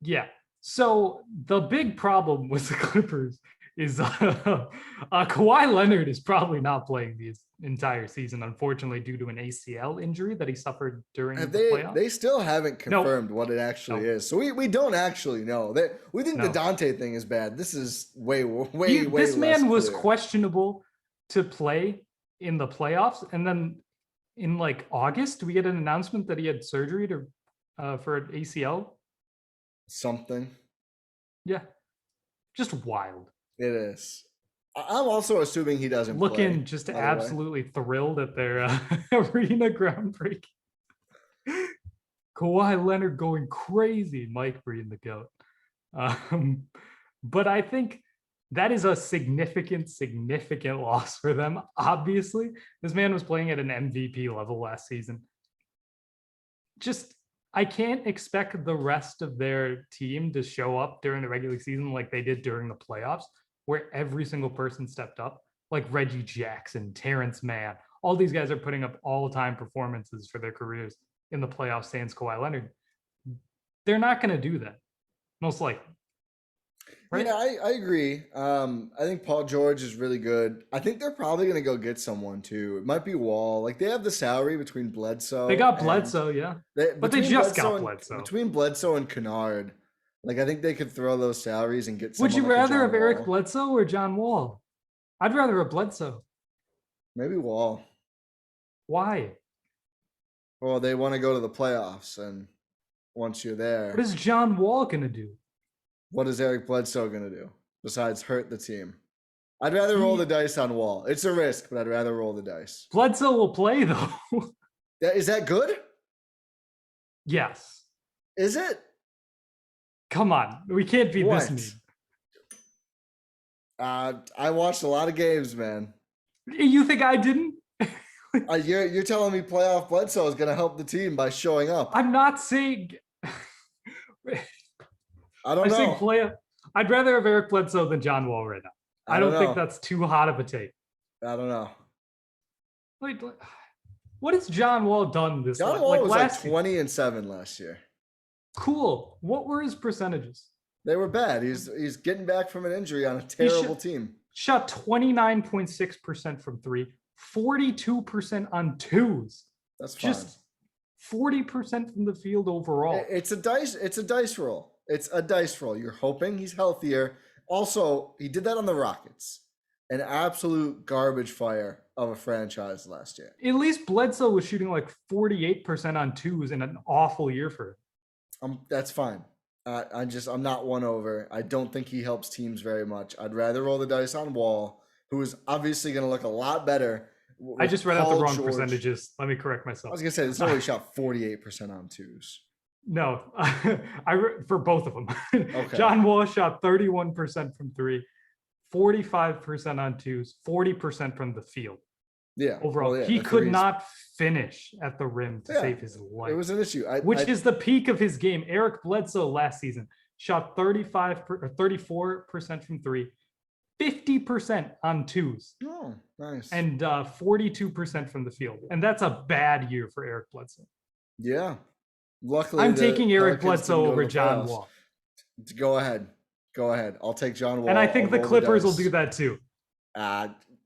Yeah. So the big problem with the Clippers is Kawhi Leonard is probably not playing the entire season, unfortunately, due to an ACL injury that he suffered during the playoffs. They still haven't confirmed what it actually is. So we don't actually know. We think the Dante thing is bad. This is way This man was clear. questionable to play in the playoffs. And then in like August, we get an announcement that he had surgery for an ACL. Something. Yeah. Just wild. It is. I'm also assuming he doesn't looking play, just absolutely thrilled at their arena groundbreaking. Kawhi Leonard going crazy, Mike Breen the GOAT. But I think that is a significant loss for them. Obviously, this man was playing at an MVP level last season. I can't expect the rest of their team to show up during the regular season like they did during the playoffs, where every single person stepped up, like Reggie Jackson, Terrence Mann. All these guys are putting up all-time performances for their careers in the playoffs, sans Kawhi Leonard. They're not going to do that, most likely. Right? Yeah, I agree. I think Paul George is really good. I think they're probably going to go get someone too. It might be Wall. Like they have the salary between Bledsoe. They got Bledsoe, yeah. But they just got Bledsoe. Between Bledsoe and Kennard, like I think they could throw those salaries and get someone. Would you rather have Eric Bledsoe or John Wall? I'd rather have Bledsoe. Maybe Wall. Why? Well, they want to go to the playoffs, and once you're there, what is John Wall going to do? What is Eric Bledsoe going to do besides hurt the team? I'd rather roll the dice on Wall. It's a risk, but I'd rather roll the dice. Bledsoe will play, though. Is that good? Yes. Is it? Come on. We can't be this mean. I watched a lot of games, man. You think I didn't? You're telling me playoff Bledsoe is going to help the team by showing up. I'm not saying... I don't know. I'd rather have Eric Bledsoe than John Wall right now. I don't think that's too hot of a take. I don't know. Wait, what has John Wall done this? John Wall was like 20-7 last year. Cool. What were his percentages? They were bad. He's getting back from an injury on a terrible team. Shot 29.6% from three, 42% on twos. That's fine. Just 40% from the field overall. It's a dice roll. It's a dice roll. You're hoping he's healthier. Also, he did that on the Rockets. An absolute garbage fire of a franchise last year. At least Bledsoe was shooting like 48% on twos in an awful year for him. That's fine. I'm not won over. I don't think he helps teams very much. I'd rather roll the dice on Wall, who is obviously going to look a lot better. I just read out the wrong percentages. Let me correct myself. I was going to say, it's only shot 48% on twos. No, for both of them. Okay. John Wall shot 31% from three, 45% on twos, 40% from the field. Yeah. Overall, he could not finish at the rim to save his life. It was an issue. Which is the peak of his game. Eric Bledsoe last season shot 34% from three, 50% on twos. Oh, nice. And 42% from the field. And that's a bad year for Eric Bledsoe. Yeah. Luckily, I'm taking Eric Bledsoe over John Wall. Go ahead. I'll take John Wall. And I think the Clippers will do that too.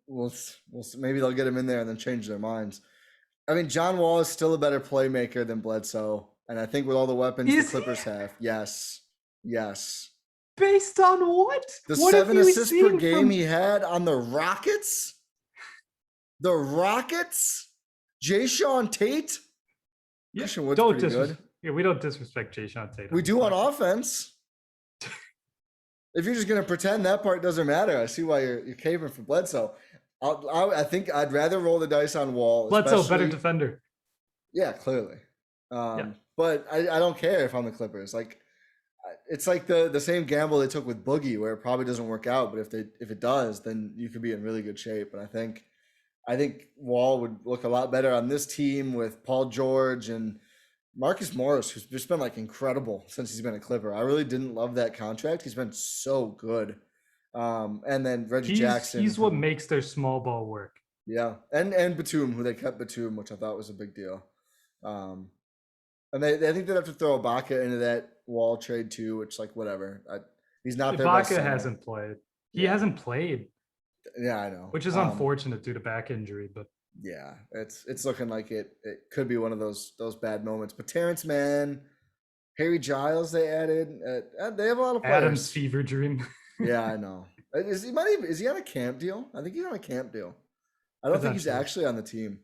We'll maybe they'll get him in there and then change their minds. I mean, John Wall is still a better playmaker than Bledsoe, and I think with all the weapons the Clippers have, yes. Based on what? The 7 assists per game he had on the Rockets. Jayshawn Tate. Yeah, pretty good. Yeah, we don't disrespect Jayshawn Tate. We do on offense. If you're just gonna pretend that part doesn't matter, I see why you're caving for Bledsoe. I think I'd rather roll the dice on Wall. Bledsoe, better defender. Yeah, clearly. But I don't care if I'm the Clippers. Like, it's like the same gamble they took with Boogie, where it probably doesn't work out. But if it does, then you could be in really good shape. And I think Wall would look a lot better on this team with Paul George and Marcus Morris, who's just been like incredible since he's been a Clipper. I really didn't love that contract. He's been so good. And then Reggie Jackson. He's what makes their small ball work. Yeah. And Batum, who they kept Batum, which I thought was a big deal. And they think they'd have to throw Ibaka into that Wall trade too, which like whatever. He's not their best Ibaka center. hasn't played. He hasn't played. Yeah, I know. Which is unfortunate due to back injury, but yeah, it's looking like it could be one of those bad moments. But Terrence Mann, Harry Giles, they added. They have a lot of players. Adam's fever dream. Yeah, I know. Is he on a camp deal? I think he's on a camp deal. I don't think he's actually on the team.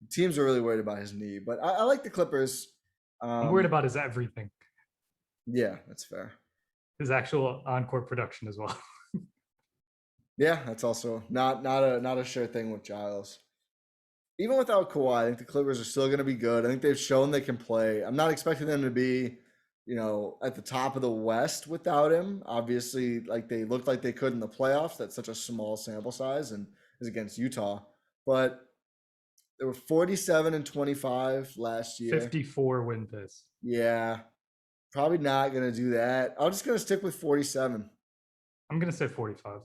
Teams are really worried about his knee, but I like the Clippers. I'm worried about his everything. Yeah, that's fair. His actual on-court production as well. Yeah, that's also not a sure thing with Giles. Even without Kawhi, I think the Clippers are still going to be good. I think they've shown they can play. I'm not expecting them to be, at the top of the West without him. Obviously, like they looked like they could in the playoffs. That's such a small sample size and is against Utah. But they were 47-25 last year. 54 win pace. Yeah, probably not going to do that. I'm just going to stick with 47. I'm going to say 45.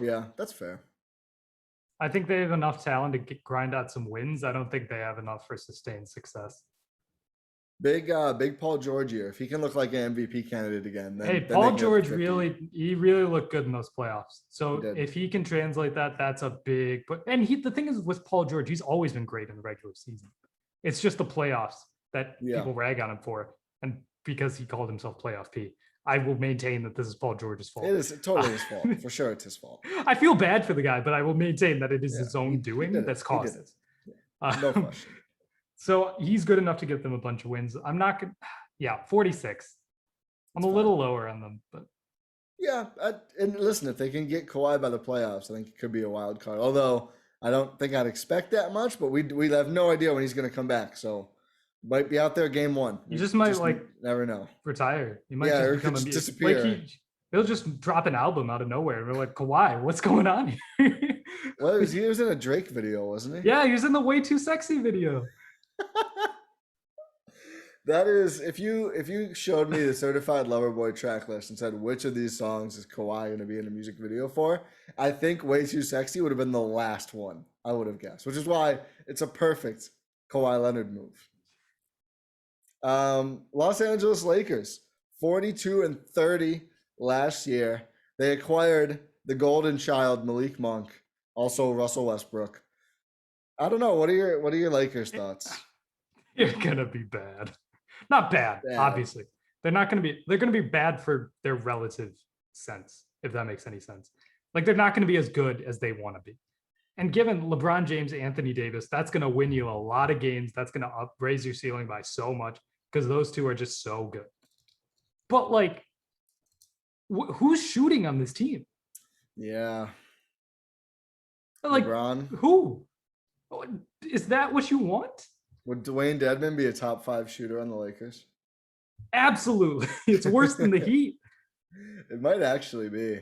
Yeah, that's fair. I think they have enough talent to grind out some wins. I don't think they have enough for sustained success. Big Paul George year. If he can look like an MVP candidate again, then Paul George really looked good in those playoffs. So if he can translate that, that's a big. The thing is with Paul George, he's always been great in the regular season. It's just the playoffs that people rag on him for, and because he called himself Playoff P. I will maintain that this is Paul George's fault. It is totally his fault. For sure, it's his fault. I feel bad for the guy, but I will maintain that it is his own doing that's caused it. No question. So he's good enough to get them a bunch of wins. I'm not going to, 46. I'm a little lower on them, but. Yeah, and listen, if they can get Kawhi by the playoffs, I think it could be a wild card. Although I don't think I'd expect that much, but we have no idea when he's going to come back. So might be out there game one. You just might never know. Retire. You might just become just disappear. He'll just drop an album out of nowhere. We're like, Kawhi, what's going on here? Well, he was in a Drake video, wasn't he? Yeah, he was in the Way Too Sexy video. That is, if you showed me the Certified Lover Boy track list and said which of these songs is Kawhi going to be in a music video for, I think "Way Too Sexy" would have been the last one I would have guessed, which is why it's a perfect Kawhi Leonard move. Los Angeles Lakers, 42-30 last year. They acquired the golden child Malik Monk, also Russell Westbrook. I don't know. What are your Lakers thoughts? You're gonna be bad. Not bad, obviously. They're gonna be bad for their relative sense, if that makes any sense. Like they're not gonna be as good as they want to be. And given LeBron James, Anthony Davis, that's gonna win you a lot of games. That's gonna raise your ceiling by so much because those two are just so good. But like, who's shooting on this team? Yeah. Like LeBron. Who? Is that what you want? Would Dwayne Dedmon be a top 5 shooter on the Lakers? Absolutely. It's worse than the Heat. It might actually be.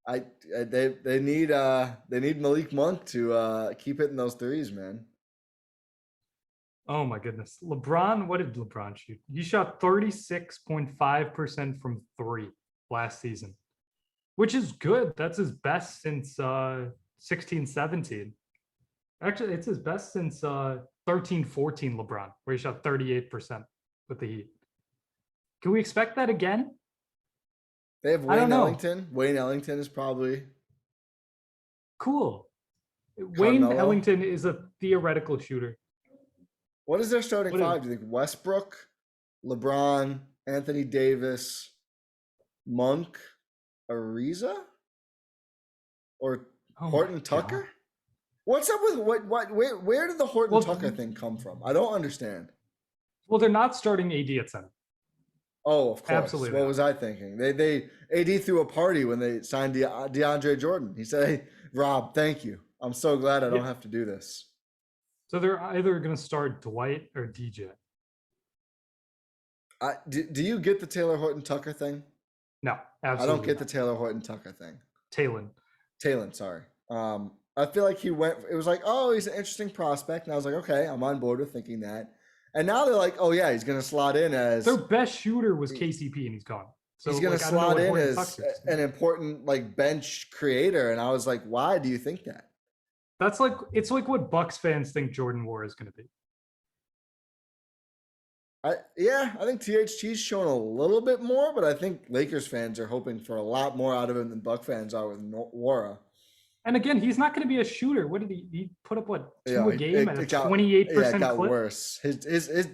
They need Malik Monk to keep hitting those threes, man. Oh my goodness. LeBron, what did LeBron shoot? He shot 36.5% from 3 last season, which is good. That's his best since 16-17. Actually, it's his best since 13-14 LeBron, where he shot 38% with the Heat. Can we expect that again? They have Wayne Ellington. Wayne Ellington is probably cool. Carmelo. Wayne Ellington is a theoretical shooter. What is their starting 5? Do you think Westbrook, LeBron, Anthony Davis, Monk, Ariza, or Horton Tucker? God. What's up with where did the Horton Tucker thing come from? I don't understand. Well, they're not starting AD at center. Oh, of course. Absolutely. What was I thinking? They AD threw a party when they signed DeAndre Jordan. He said, "Hey, Rob, thank you. I'm so glad I don't have to do this." So they're either going to start Dwight or DJ. Do you get the Taylor Horton Tucker thing? No, absolutely. I don't get the Taylor Horton Tucker thing. Talon, sorry. I feel like it was like, oh, he's an interesting prospect. And I was like, okay, I'm on board with thinking that. And now they're like, oh yeah, he's going to slot in as their best shooter was KCP and he's gone. So he's going to slot in as an important like bench creator. And I was like, why do you think that? That's like, it's like what Bucks fans think Jordan Moore is going to be. I think THT's shown a little bit more, but I think Lakers fans are hoping for a lot more out of him than Buck fans are with Wara. And again, he's not going to be a shooter. What did he put up? What, 2 a game at a 28% clip? It got clip? Worse. His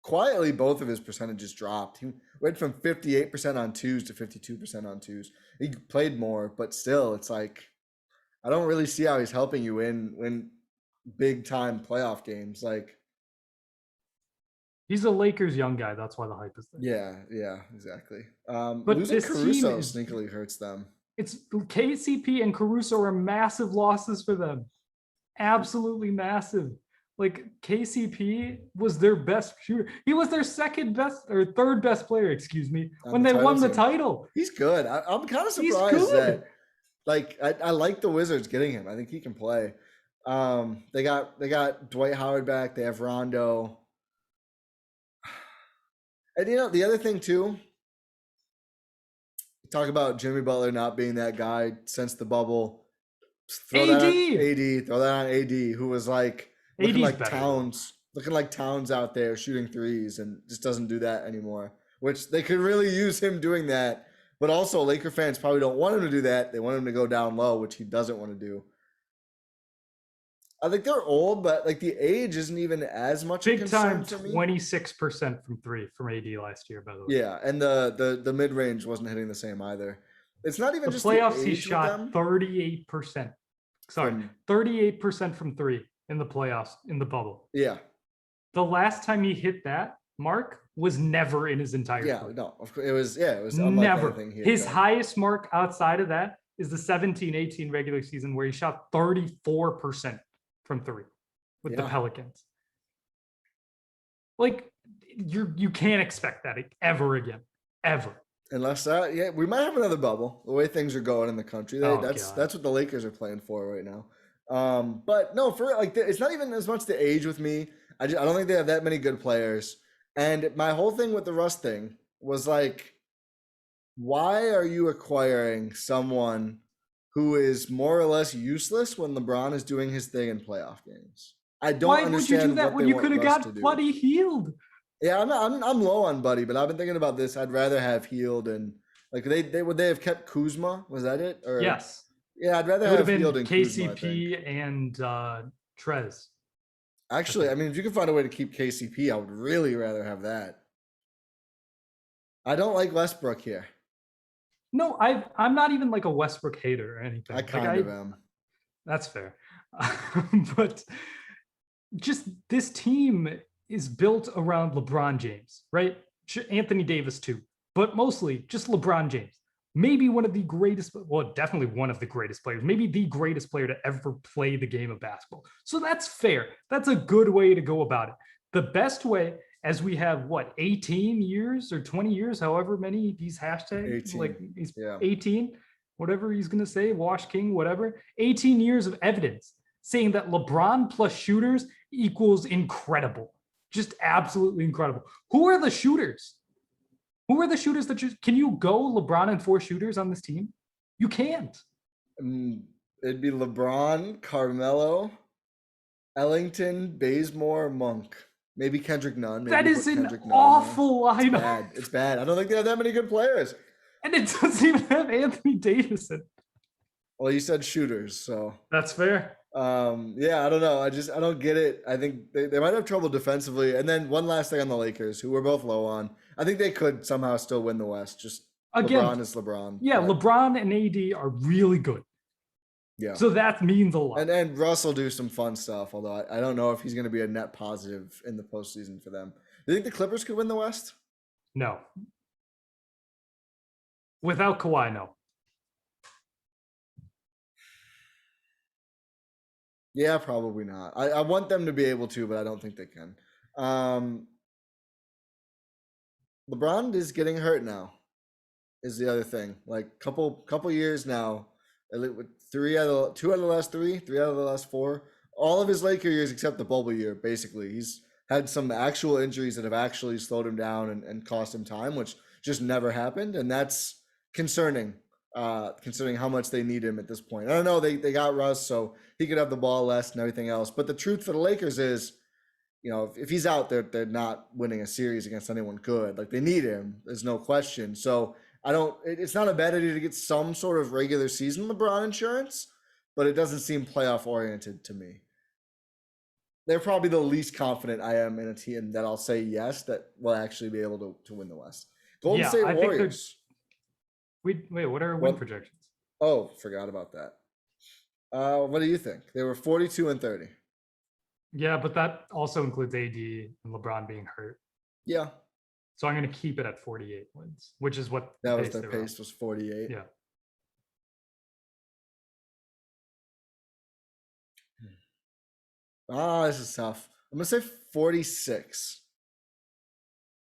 quietly both of his percentages dropped. He went from 58% on twos to 52% on twos. He played more, but still, it's like I don't really see how he's helping you win big time playoff games. Like he's a Lakers young guy. That's why the hype is there. Yeah, exactly. But losing Caruso sneakily hurts them. It's KCP and Caruso are massive losses for them. Absolutely massive. Like KCP was their best shooter. He was their second best or third best player, when they won the title. He's good. I'm kind of surprised that like I like the Wizards getting him. I think he can play. They got Dwight Howard back. They have Rondo. And the other thing too, talk about Jimmy Butler not being that guy since the bubble. Throw that on AD, who was like looking like Towns out there shooting threes and just doesn't do that anymore. Which they could really use him doing that. But also Laker fans probably don't want him to do that. They want him to go down low, which he doesn't want to do. I think they're old, but like the age isn't even as much big a concern time. to me. 26% from 3 from AD last year, by the way. Yeah, and the mid range wasn't hitting the same either. It's not even just playoffs. The he shot 38%. Sorry, 38% from 3 in the playoffs in the bubble. Yeah, the last time he hit that mark was never in his entire career. No, of course it was. Yeah, it was never. His highest mark outside of that is the 17-18 regular season where he shot 34% from 3 with the Pelicans. Like you can't expect that ever again, ever. Unless we might have another bubble. The way things are going in the country, that's what the Lakers are playing for right now. But no, for like it's not even as much the age with me. I don't think they have that many good players. And my whole thing with the Russ thing was like, why are you acquiring someone who is more or less useless when LeBron is doing his thing in playoff games? I don't Why would you do understand that what when they you want could have Russ to got do. Buddy healed? Yeah, I'm low on Buddy, but I've been thinking about this. I'd rather have Healed and like they would they have kept Kuzma? Was that it? Or Yes. yeah, I'd rather It would have have been Healed and Kuzma, I think. KCP and Trez. Actually, I mean, if you can find a way to keep KCP, I would really rather have that. I don't like Westbrook here. No, I'm not even like a Westbrook hater or anything. I kind of am. That's fair. But just this team is built around LeBron James, right? Anthony Davis too, but mostly just LeBron James. Maybe one of the greatest, well, definitely one of the greatest players, maybe the greatest player to ever play the game of basketball. So that's fair. That's a good way to go about it. The best way, as we have 18 years or 20 years, however many these hashtags, 18. like he's Yeah. 18, whatever he's going to say, Wash King, whatever, 18 years of evidence saying that LeBron plus shooters equals incredible. Just absolutely incredible. Who are the shooters? Who are the shooters that can you go LeBron and 4 shooters on this team? You can't. It'd be LeBron, Carmelo, Ellington, Bazemore, Monk. Maybe Kendrick Nunn. Maybe that is an Kendrick awful lineup. It's bad. I don't think they have that many good players. And it doesn't even have Anthony Davis in. Well, you said shooters, so that's fair. Yeah, I don't know. I don't get it. I think they might have trouble defensively. And then one last thing on the Lakers, who we're both low on. I think they could somehow still win the West. Just again, LeBron is LeBron. Yeah, but LeBron and AD are really good. Yeah. So that means a lot. And Russ will do some fun stuff, although I don't know if he's going to be a net positive in the postseason for them. Do you think the Clippers could win the West? No. Without Kawhi, no. Yeah, probably not. I want them to be able to, but I don't think they can. LeBron is getting hurt now, is the other thing. Like couple years now, 2 out of the last 3 out of the last 4. All of his Laker years except the bubble year, basically. He's had some actual injuries that have actually slowed him down and cost him time, which just never happened. And that's concerning, considering how much they need him at this point. I don't know, they got Russ, so he could have the ball less and everything else. But the truth for the Lakers is, if he's out, they're not winning a series against anyone good. Like, they need him. There's no question. So it's not a bad idea to get some sort of regular season LeBron insurance, but it doesn't seem playoff oriented to me. They're probably the least confident I am in a team that I'll say yes, that will actually be able to win the West. Golden State Warriors. Wait, what are win projections? Oh, forgot about that. What do you think? They were 42-30. Yeah, but that also includes AD and LeBron being hurt. Yeah. So I'm going to keep it at 48 wins, which is what that was their pace was 48. Yeah. This is tough. I'm going to say 46.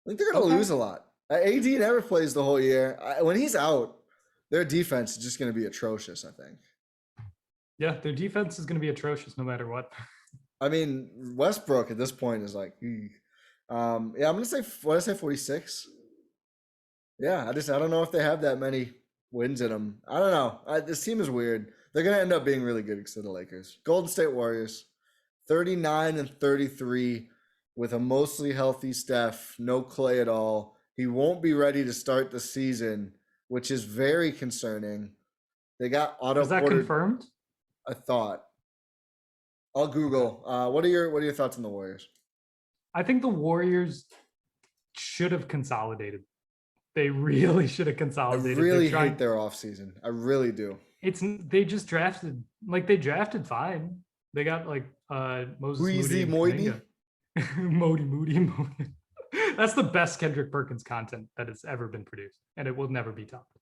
I think they're going to lose a lot. AD never plays the whole year. When he's out, their defense is just going to be atrocious, I think. Yeah, their defense is going to be atrocious no matter what. I mean, Westbrook at this point is like, I'm going to say, what did I say, 46? Yeah, I don't know if they have that many wins in them. I don't know. This team is weird. They're going to end up being really good against the Lakers. Golden State Warriors, 39-33 with a mostly healthy Steph, no Clay at all. He won't be ready to start the season, which is very concerning. They got Otto Porter. Is that confirmed? I thought. I'll Google. What are your thoughts on the Warriors? I think the Warriors should have consolidated. They really should have consolidated. I really hate their offseason. I really do. They just drafted, they drafted fine. They got Moses Moody. Moody. That's the best Kendrick Perkins content that has ever been produced, and it will never be topped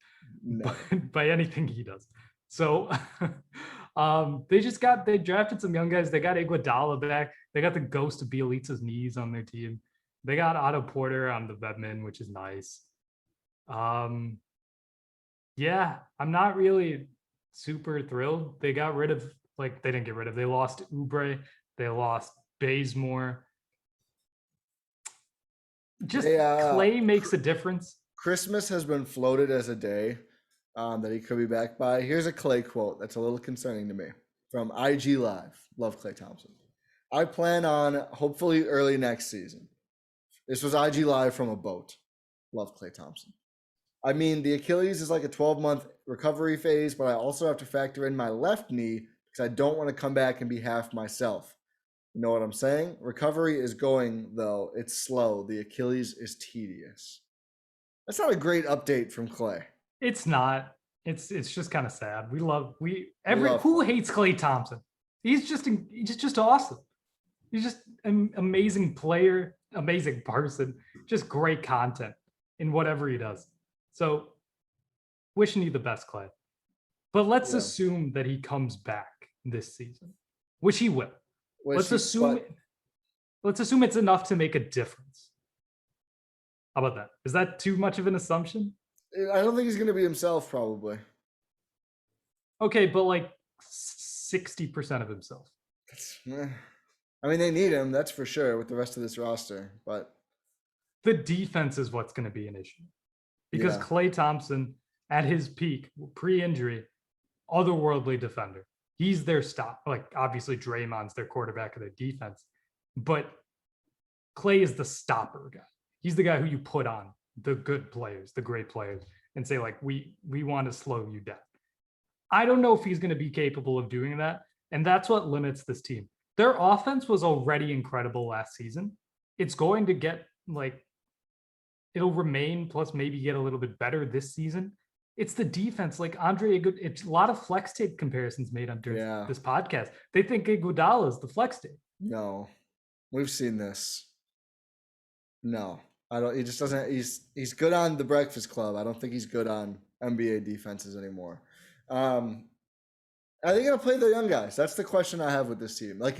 by anything he does. So they drafted some young guys. They got Iguodala back. They got the ghost of Bielitsa's knees on their team. They got Otto Porter on the Vedman, which is nice. Yeah, I'm not really super thrilled. They got rid of, they lost Oubre. They lost Bazemore. Just Klay makes a difference. Christmas has been floated as a day that he could be back by. Here's a Klay quote that's a little concerning to me from IG Live. Love Klay Thompson. I plan on hopefully early next season. This was IG Live from a boat. Love Klay Thompson. I mean, the Achilles is like a 12-month recovery phase, but I also have to factor in my left knee because I don't want to come back and be half myself. You know what I'm saying? Recovery is going, though. It's slow. The Achilles is tedious. That's not a great update from Klay. It's not. It's just kind of sad. Who hates Klay Thompson? He's just awesome. He's just an amazing player, amazing person, just great content in whatever he does. So wishing you the best, Klay. But let's assume that he comes back this season, which he will. Let's assume it's enough to make a difference. How about that? Is that too much of an assumption? I don't think he's going to be himself, probably. Okay, but like 60% of himself. I mean, they need him, that's for sure, with the rest of this roster. But the defense is what's going to be an issue. Because Klay Thompson, at his peak, pre-injury, otherworldly defender. He's their stop. Like, obviously, Draymond's their quarterback of their defense. But Klay is the stopper guy. He's the guy who you put on the good players, the great players, and say, like, we want to slow you down. I don't know if he's going to be capable of doing that. And that's what limits this team. Their offense was already incredible last season. It's going to get, it'll remain, plus maybe get a little bit better this season. It's the defense. Like it's a lot of flex tape comparisons made on this podcast. They think Iguodala is the flex tape. No, we've seen this. No, I don't. He just doesn't. He's good on the Breakfast Club. I don't think he's good on NBA defenses anymore. Are they going to play the young guys? That's the question I have with this team. Like,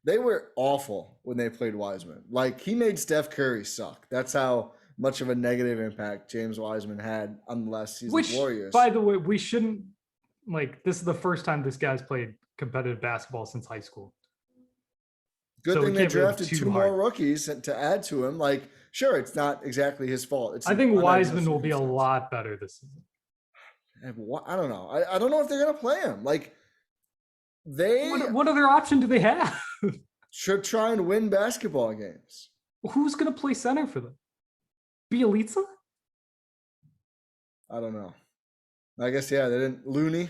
they were awful when they played Wiseman. Like, he made Steph Curry suck. That's how much of a negative impact James Wiseman had on the last season's Warriors. By the way, we shouldn't, this is the first time this guy's played competitive basketball since high school. Good thing they drafted two more rookies to add to him. Sure, it's not exactly his fault. I think Wiseman will be a lot better this season. I don't know. I don't know if they're going to play him. What other option do they have? Should try and win basketball games. Who's going to play center for them? Bielitsa? I don't know. I guess, they didn't. Looney?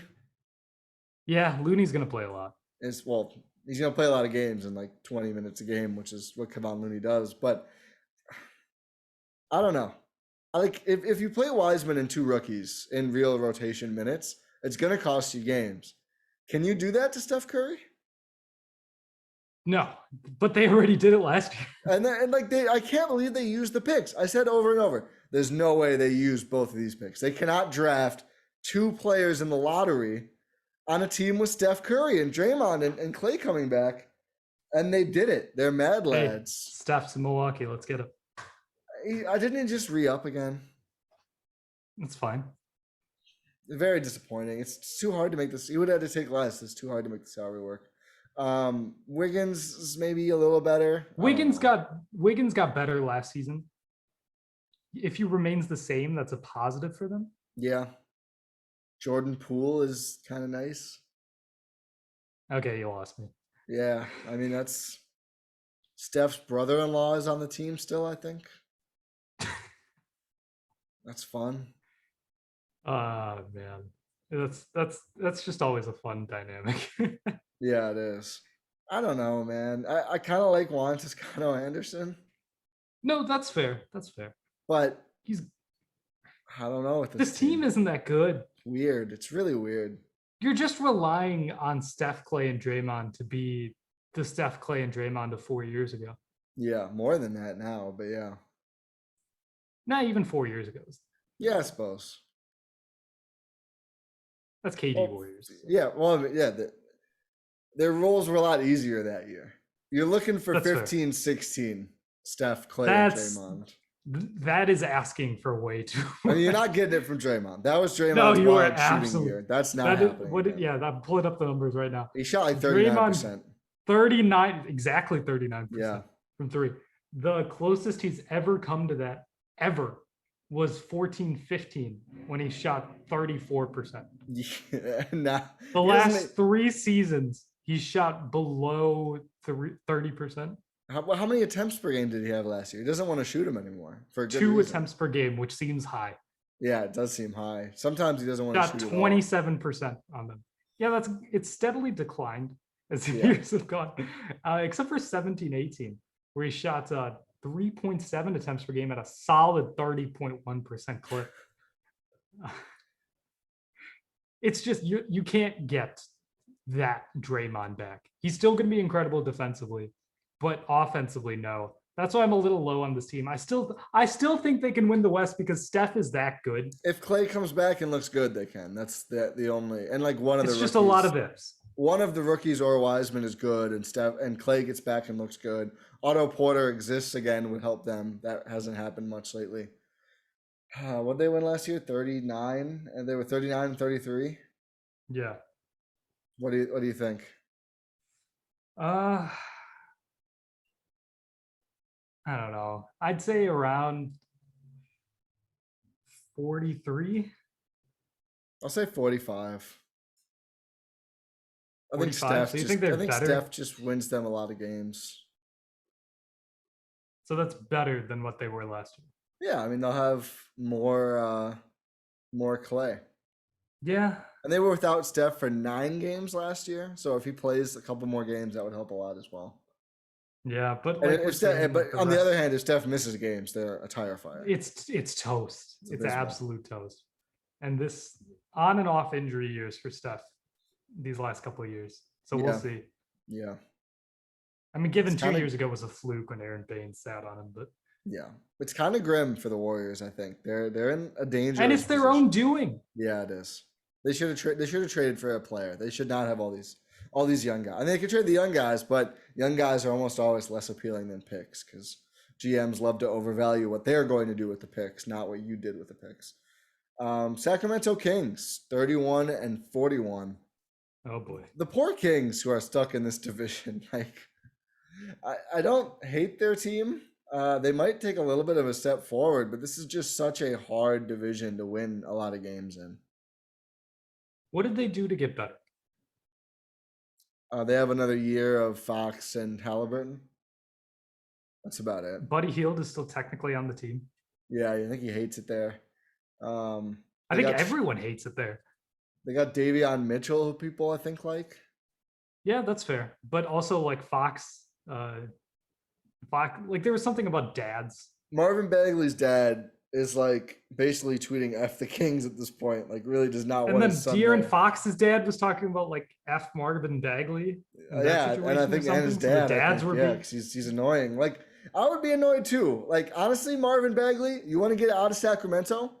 Yeah, Looney's going to play a lot. He's going to play a lot of games in 20 minutes a game, which is what Kevon Looney does. But I don't know. If you play Wiseman and two rookies in real rotation minutes, it's going to cost you games. Can you do that to Steph Curry? No, but they already did it last year. I can't believe they used the picks. I said over and over, there's no way they used both of these picks. They cannot draft two players in the lottery on a team with Steph Curry and Draymond and Klay coming back, and they did it. They're mad lads. Steph's in Milwaukee. Let's get him. I didn't just re-up again. That's fine. Very disappointing. It's too hard to make this. He would have to take less. It's too hard to make the salary work. Wiggins is maybe a little better. Wiggins got better last season. If he remains the same, that's a positive for them. Yeah. Jordan Poole is kind of nice. Okay, you lost me. Yeah, I mean that's Steph's brother-in-law is on the team still, I think. That's fun. Man. That's just always a fun dynamic. Yeah, it is. I don't know, man. I kind of like Juan Toscano Anderson. No, that's fair. But he's I don't know with this team isn't that good. Weird. It's really weird. You're just relying on Steph, Klay, and Draymond to be the Steph, Klay, and Draymond of 4 years ago. Yeah, more than that now, but yeah. Not even 4 years ago. Yeah, I suppose. That's KD Warriors. Yeah, well, yeah. Their roles were a lot easier that year. You're looking for That's 15, fair. 16, Steph, Klay, and Draymond. That is asking for way too much. I mean, you're not getting it from Draymond. That was Draymond's shooting year. That's not happening. I'm pulling up the numbers right now. He shot 39%. 39, exactly 39% yeah. from three. The closest he's ever come to that ever was 14-15 when he shot 34%. Yeah, nah, The last 3 seasons, he shot below 30%. How many attempts per game did he have last year? He doesn't want to shoot him anymore for a good 2 reason. attempts per game, which seems high. Yeah, it does seem high. Sometimes he doesn't want to shoot. Shot 27% on them. Yeah, it's steadily declined as the years have gone, except for 17-18, where he shot 3.7 attempts per game at a solid 30.1% clip. It's just you can't get that Draymond back. He's still going to be incredible defensively, but offensively, no. That's why I'm a little low on this team. I still think they can win the West because Steph is that good. If Klay comes back and looks good, they can. That's the only, and like one of the. It's just a lot of ifs. One of the rookies or Wiseman is good, and Klay gets back and looks good. Otto Porter exists again, would help them. That hasn't happened much lately. What did they win last year? 39, and they were 39 and 33. Yeah. What do you think? I don't know. I'd say around 43. I'll say 45. I think 45? Steph. So you think they're better? Steph just wins them a lot of games. So that's better than what they were last year. Yeah, I mean they'll have more Klay. Yeah. And they were without Steph for 9 games last year. So if he plays a couple more games, that would help a lot as well. Yeah, but like but on the other hand, if Steph misses games, they're a tire fire. It's toast. It's absolute toast. And this on and off injury years for Steph these last couple of years. So we'll see. Yeah. I mean, given 2 years ago was a fluke when Aaron Baines sat on him, but yeah, it's kind of grim for the Warriors. I think they're in a danger, and it's their own doing. Yeah, it is. They should have traded for a player. They should not have all these young guys. I mean, they could trade the young guys, but young guys are almost always less appealing than picks because GMs love to overvalue what they're going to do with the picks, not what you did with the picks. Sacramento Kings, 31 and 41. Oh boy, the poor Kings who are stuck in this division. Like, I don't hate their team. They might take a little bit of a step forward, but this is just such a hard division to win a lot of games in. What did they do to get better? They have another year of Fox and Halliburton. That's about it. Buddy Hield is still technically on the team. Yeah, I think he hates it there. I think everyone hates it there. They got Davion Mitchell, who people I think like. Yeah, that's fair. But also like Fox, like there was something about dads. Marvin Bagley's dad is like basically tweeting F the Kings at this point. Like really does not want his son. And then De'Aaron Fox's dad was talking about like F Marvin Bagley. Yeah, and I think and his dad. So dads were because he's annoying. Like I would be annoyed too. Like honestly, Marvin Bagley, you want to get out of Sacramento?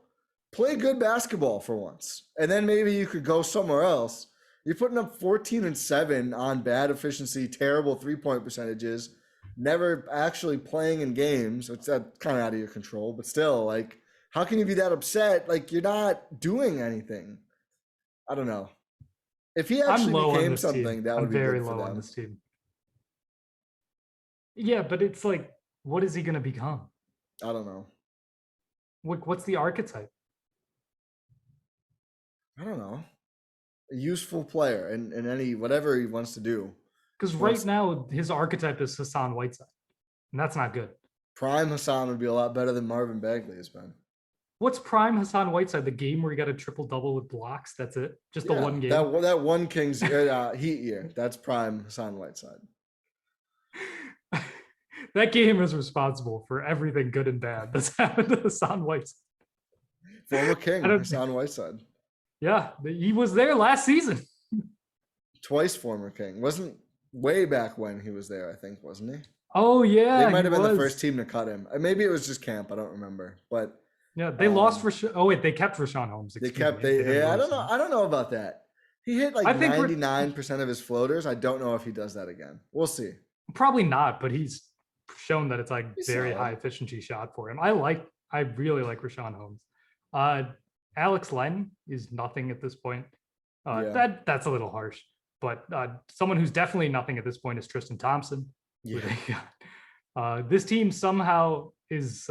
Play good basketball for once. And then maybe you could go somewhere else. You're putting up 14 and 7 on bad efficiency, terrible 3-point percentages, never actually playing in games. It's kind of out of your control, but still, like, how can you be that upset? Like, you're not doing anything. I don't know. If he actually became something, that would be good for them. I'm very low on this team. Yeah, but it's like, what is he going to become? I don't know. What's the archetype? I don't know. A useful player in any whatever he wants to do. Because right now his archetype is Hassan Whiteside, and that's not good. Prime Hassan would be a lot better than Marvin Bagley has been. What's prime Hassan Whiteside? The game where he got a triple double with blocks. That's it. Just the one game. That one Kings Heat year. That's prime Hassan Whiteside. That game is responsible for everything good and bad that's happened to Hassan Whiteside. Former King Hassan Whiteside. Yeah, he was there last season. Twice former King. Wasn't way back when he was there, I think, wasn't he? Oh, yeah. They might have been the first team to cut him. Maybe it was just camp. I don't remember. But yeah, they lost for they kept Rashawn Holmes. I don't know. I don't know about that. He hit like 99% of his floaters. I don't know if he does that again. We'll see. Probably not, but he's shown that it's like very high efficiency shot for him. I really like Rashawn Holmes. Alex Len is nothing at this point. That's a little harsh, but someone who's definitely nothing at this point is Tristan Thompson. Yeah. This team somehow is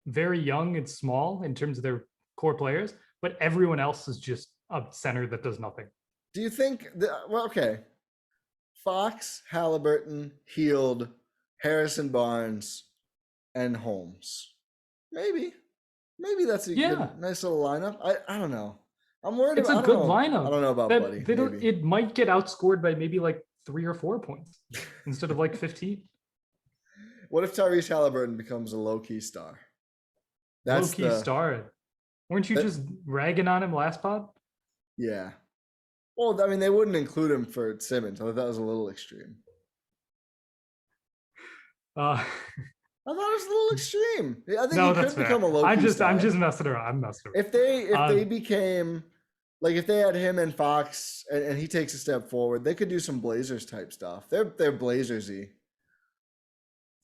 very young and small in terms of their core players, but everyone else is just a center that does nothing. Do you think okay. Fox, Halliburton, Hield, Harrison Barnes, and Holmes. Maybe that's a good, nice little lineup. I don't know. I'm worried it's about a good lineup. I don't know about Buddy. It might get outscored by maybe like 3 or 4 points instead of like 15. What if Tyrese Halliburton becomes a low-key star? Low-key star. Weren't you just ragging on him last pod? Yeah. Well, I mean, they wouldn't include him for Simmons. I thought that was a little extreme. I thought it was a little extreme. I think he could become a low-key star. I'm just messing around. I'm messing around. If they became, like, if they had him and Fox and he takes a step forward, they could do some Blazers type stuff. They're Blazers-y.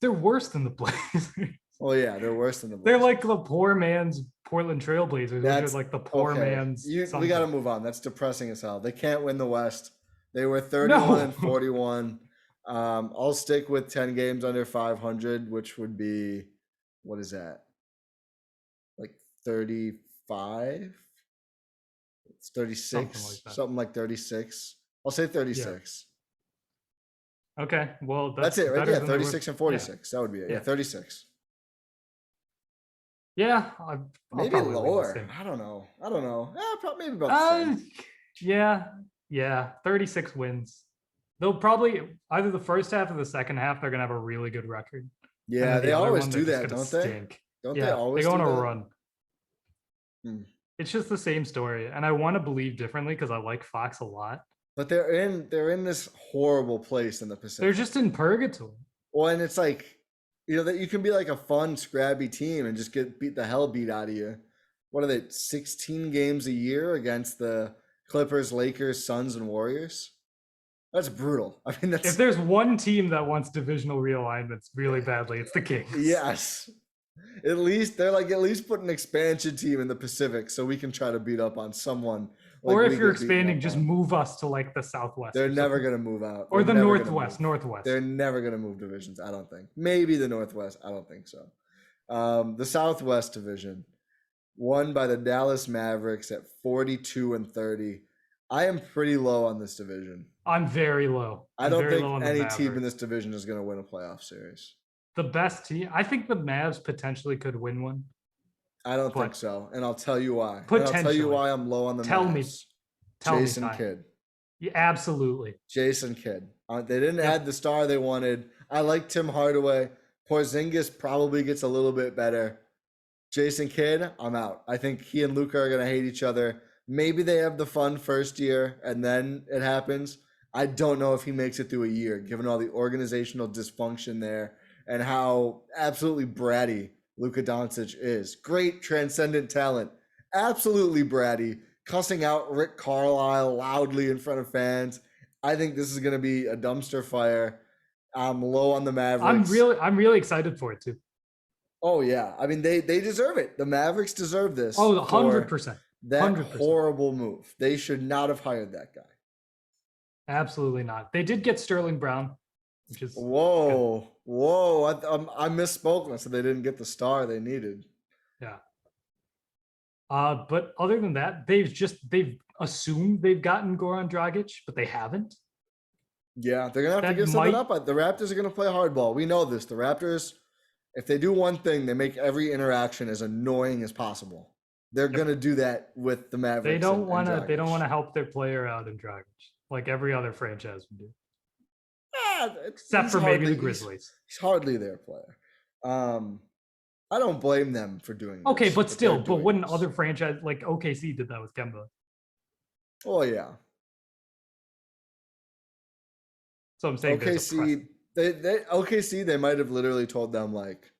They're worse than the Blazers. Oh yeah, they're worse than the Blazers. They're like the poor man's Portland Trail Blazers. They're like the poor man's. We got to move on. That's depressing as hell. They can't win the West. They were 31 and 41. I'll stick with 10 games under 500, which would be, what is that? Like 35? It's 36. Something like 36. I'll say 36. Yeah. Okay. Well, that's it, right? Yeah, 36 and 46. Yeah. That would be it. Yeah, 36. Yeah, maybe lower. I don't know. Yeah, probably maybe about the same. Yeah. 36 wins. They'll probably either the first half or the second half. They're gonna have a really good record. Yeah, they always do that, don't they? Stink. Don't they always? They go on a run. It's just the same story, and I want to believe differently because I like Fox a lot. But they're in this horrible place in the Pacific. They're just in purgatory. Well, and it's like, you know, that you can be like a fun, scrappy team and just get the hell beat out of you. What are they, 16 games a year against the Clippers, Lakers, Suns, and Warriors? That's brutal. I mean, if there's one team that wants divisional realignments really badly, it's the Kings. Yes. At least put an expansion team in the Pacific so we can try to beat up on someone. Like, or if you're expanding, just move us to like the Southwest. They're never going to move out. Or the Northwest. They're never going to move divisions, I don't think. Maybe the Northwest. I don't think so. The Southwest division, won by the Dallas Mavericks at 42 and 30. I am pretty low on this division. I'm very low. I don't think any team in this division is going to win a playoff series. The best team, I think the Mavs potentially could win one. I don't think so, and I'll tell you why. Potentially. I'll tell you why I'm low on the Mavs. Tell me, Jason Kidd. Yeah, absolutely. Jason Kidd. They didn't add the star they wanted. I like Tim Hardaway. Porzingis probably gets a little bit better. Jason Kidd, I'm out. I think he and Luca are going to hate each other. Maybe they have the fun first year, and then it happens. I don't know if he makes it through a year, given all the organizational dysfunction there and how absolutely bratty Luka Doncic is. Great transcendent talent. Absolutely bratty. Cussing out Rick Carlisle loudly in front of fans. I think this is going to be a dumpster fire. I'm low on the Mavericks. I'm really excited for it too. Oh yeah. I mean, they deserve it. The Mavericks deserve this. Oh, 100%. That 100%. Horrible move. They should not have hired that guy. Absolutely not. They did get Sterling Brown, which is whoa. I misspoke. I said they didn't get the star they needed. Yeah. But other than that, they've assumed they've gotten Goran Dragic, but they haven't. Yeah, they're gonna have to give something up. The Raptors are gonna play hardball. We know this. The Raptors, if they do one thing, they make every interaction as annoying as possible. They're gonna do that with the Mavericks. They don't want to help their player out in Dragic like every other franchise would do. Except for maybe the Grizzlies. He's hardly their player. I don't blame them for doing this. Okay, but still, wouldn't other franchise like OKC did that with Kemba? Oh yeah. So I'm saying OKC, they might have literally told them like,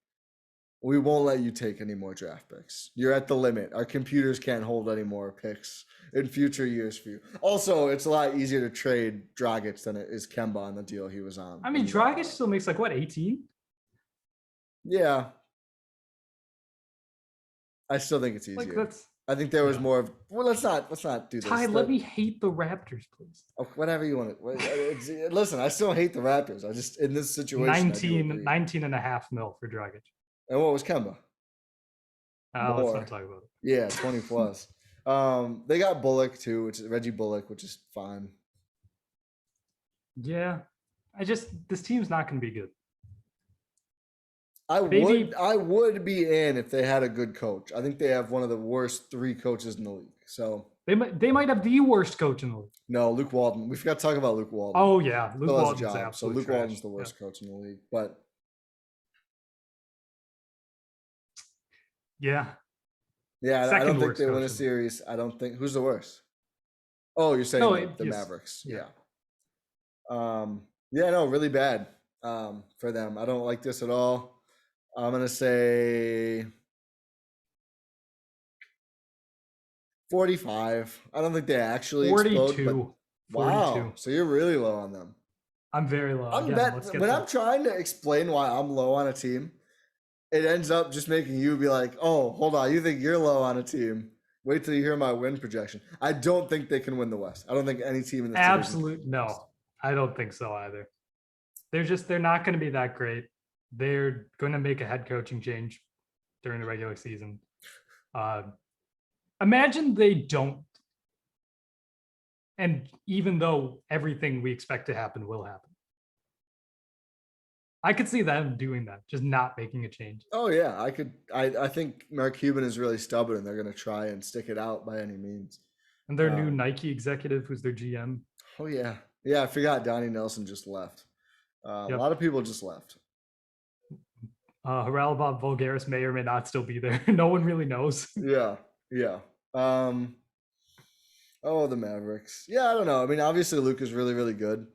we won't let you take any more draft picks. You're at the limit. Our computers can't hold any more picks in future years for you. Also, it's a lot easier to trade Dragic than it is Kemba on the deal he was on. I mean, Dragic still makes like what, 18? Yeah. I still think it's easier. I think there was more of. Well, let's not do this. Ty, let me hate the Raptors, please. Oh, whatever you want to. Listen, I still hate the Raptors. I just in this situation. 19.5 mil for Dragic. And what was Kemba? Let's not talk about it. Yeah, 20 plus. They got Bullock too, which is Reggie Bullock, which is fine. Yeah, this team's not going to be good. I would be in if they had a good coach. I think they have one of the worst 3 coaches in the league. So they might have the worst coach in the league. No, Luke Walton. We forgot to talk about Luke Walton. Oh yeah, Luke Walton's absolutely so Luke trash. Walton's the worst coach in the league. But yeah, I don't think they win a series. I don't think. Who's the worst? Oh, you're saying the Mavericks. Yeah. Really bad for them. I don't like this at all. I'm going to say 45. I don't think they actually 42. Explode, but wow. 42. So you're really low on them. I'm very low. I'm trying to explain why I'm low on a team, it ends up just making you be like, oh, hold on. You think you're low on a team. Wait till you hear my win projection. I don't think they can win the West. I don't think any team in the no. I don't think so either. They're not going to be that great. They're going to make a head coaching change during the regular season. Imagine they don't. And even though everything we expect to happen will happen. I could see them doing that, just not making a change. Oh, yeah. I think Mark Cuban is really stubborn and they're going to try and stick it out by any means. And their new Nike executive, who's their GM. Oh, yeah. Yeah, I forgot Donnie Nelson just left. A lot of people just left. Haralabos Voulgaris may or may not still be there. No one really knows. Yeah. The Mavericks. Yeah, I don't know. I mean, obviously Luke is really, really good.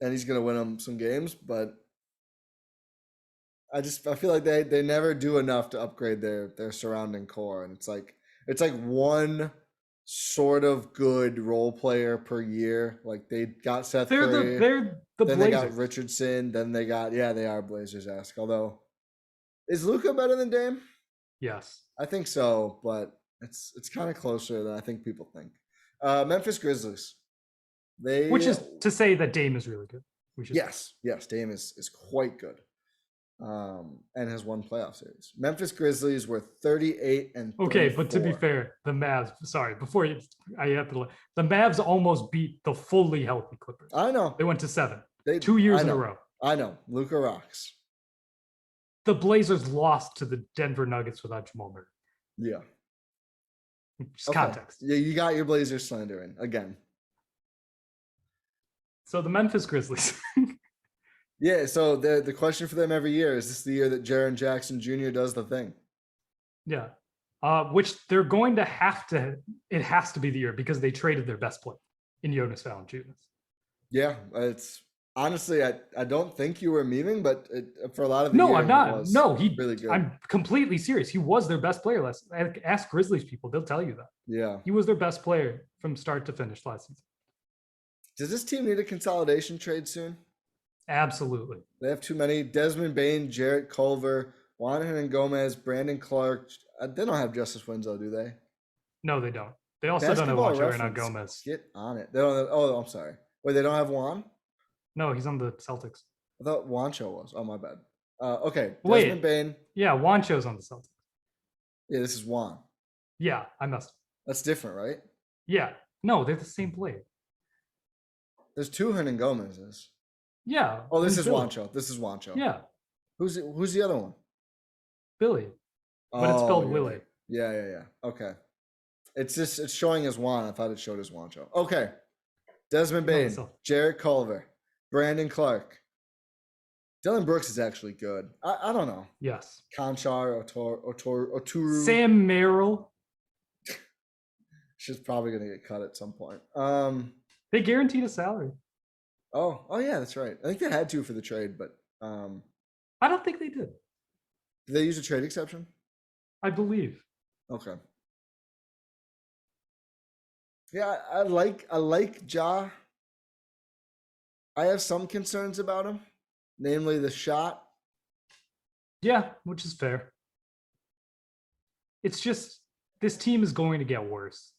And he's going to win them some games, but I feel like they never do enough to upgrade their surrounding core. And it's like one sort of good role player per year. Like they got Seth Curry. They're the then Blazers. They got Richardson. Then they got they are Blazers-esque. Although, is Luca better than Dame? Yes, I think so, but it's kind of closer than I think people think. Memphis Grizzlies. Which is to say that Dame is really good. Yes, Dame is quite good. And has won playoff series. Memphis Grizzlies were 38 and 34. Okay, but to be fair, the Mavs. Sorry, the Mavs almost beat the fully healthy Clippers. I know they went to 7. 2 years in a row. I know. Luka rocks. The Blazers lost to the Denver Nuggets without Jamal Murray. Yeah. Just context. Yeah, you got your Blazers slander in again. So the Memphis Grizzlies. Yeah, so the question for them every year is this the year that Jaren Jackson Jr. does the thing? Yeah, which they're going to have to. It has to be the year because they traded their best player in Jonas Valanciunas. Yeah, it's honestly I don't think you were memeing, but for a lot of the no, year, I'm not. No, he really good. I'm completely serious. He was their best player last. Ask Grizzlies people; they'll tell you that. Yeah, he was their best player from start to finish last season. Does this team need a consolidation trade soon? Absolutely. They have too many. Desmond Bane, Jarrett Culver, Juan Gomez, Brandon Clark. They don't have Justice Winslow, do they? No, they don't. They also don't have Juan Gomez. Get on it. They don't. I'm sorry. Wait, they don't have Juan? No, he's on the Celtics. I thought Juancho was. Oh, my bad. Okay. Desmond Bane. Yeah, Juancho's on the Celtics. Yeah, this is Juan. Yeah, I must. That's different, right? Yeah. No, they're the same player. There's 2 Hernangomez's. Yeah. Oh, this is Juancho. This is Juancho. Yeah. Who's the other one? Billy. But it's spelled Willie. Yeah. Okay. It's showing as Juan. I thought it showed as Juancho. Okay. Desmond Bane, Jarrett Culver, Brandon Clark. Dylan Brooks is actually good. I don't know. Yes. Conchar, Oturu. Sam Merrill. She's probably gonna get cut at some point. They guaranteed a salary. Oh yeah, that's right. I think they had to for the trade, but I don't think they did. Did they use a trade exception? I believe. Okay. Yeah, I like Ja. I have some concerns about him, namely the shot. Yeah, which is fair. It's just this team is going to get worse.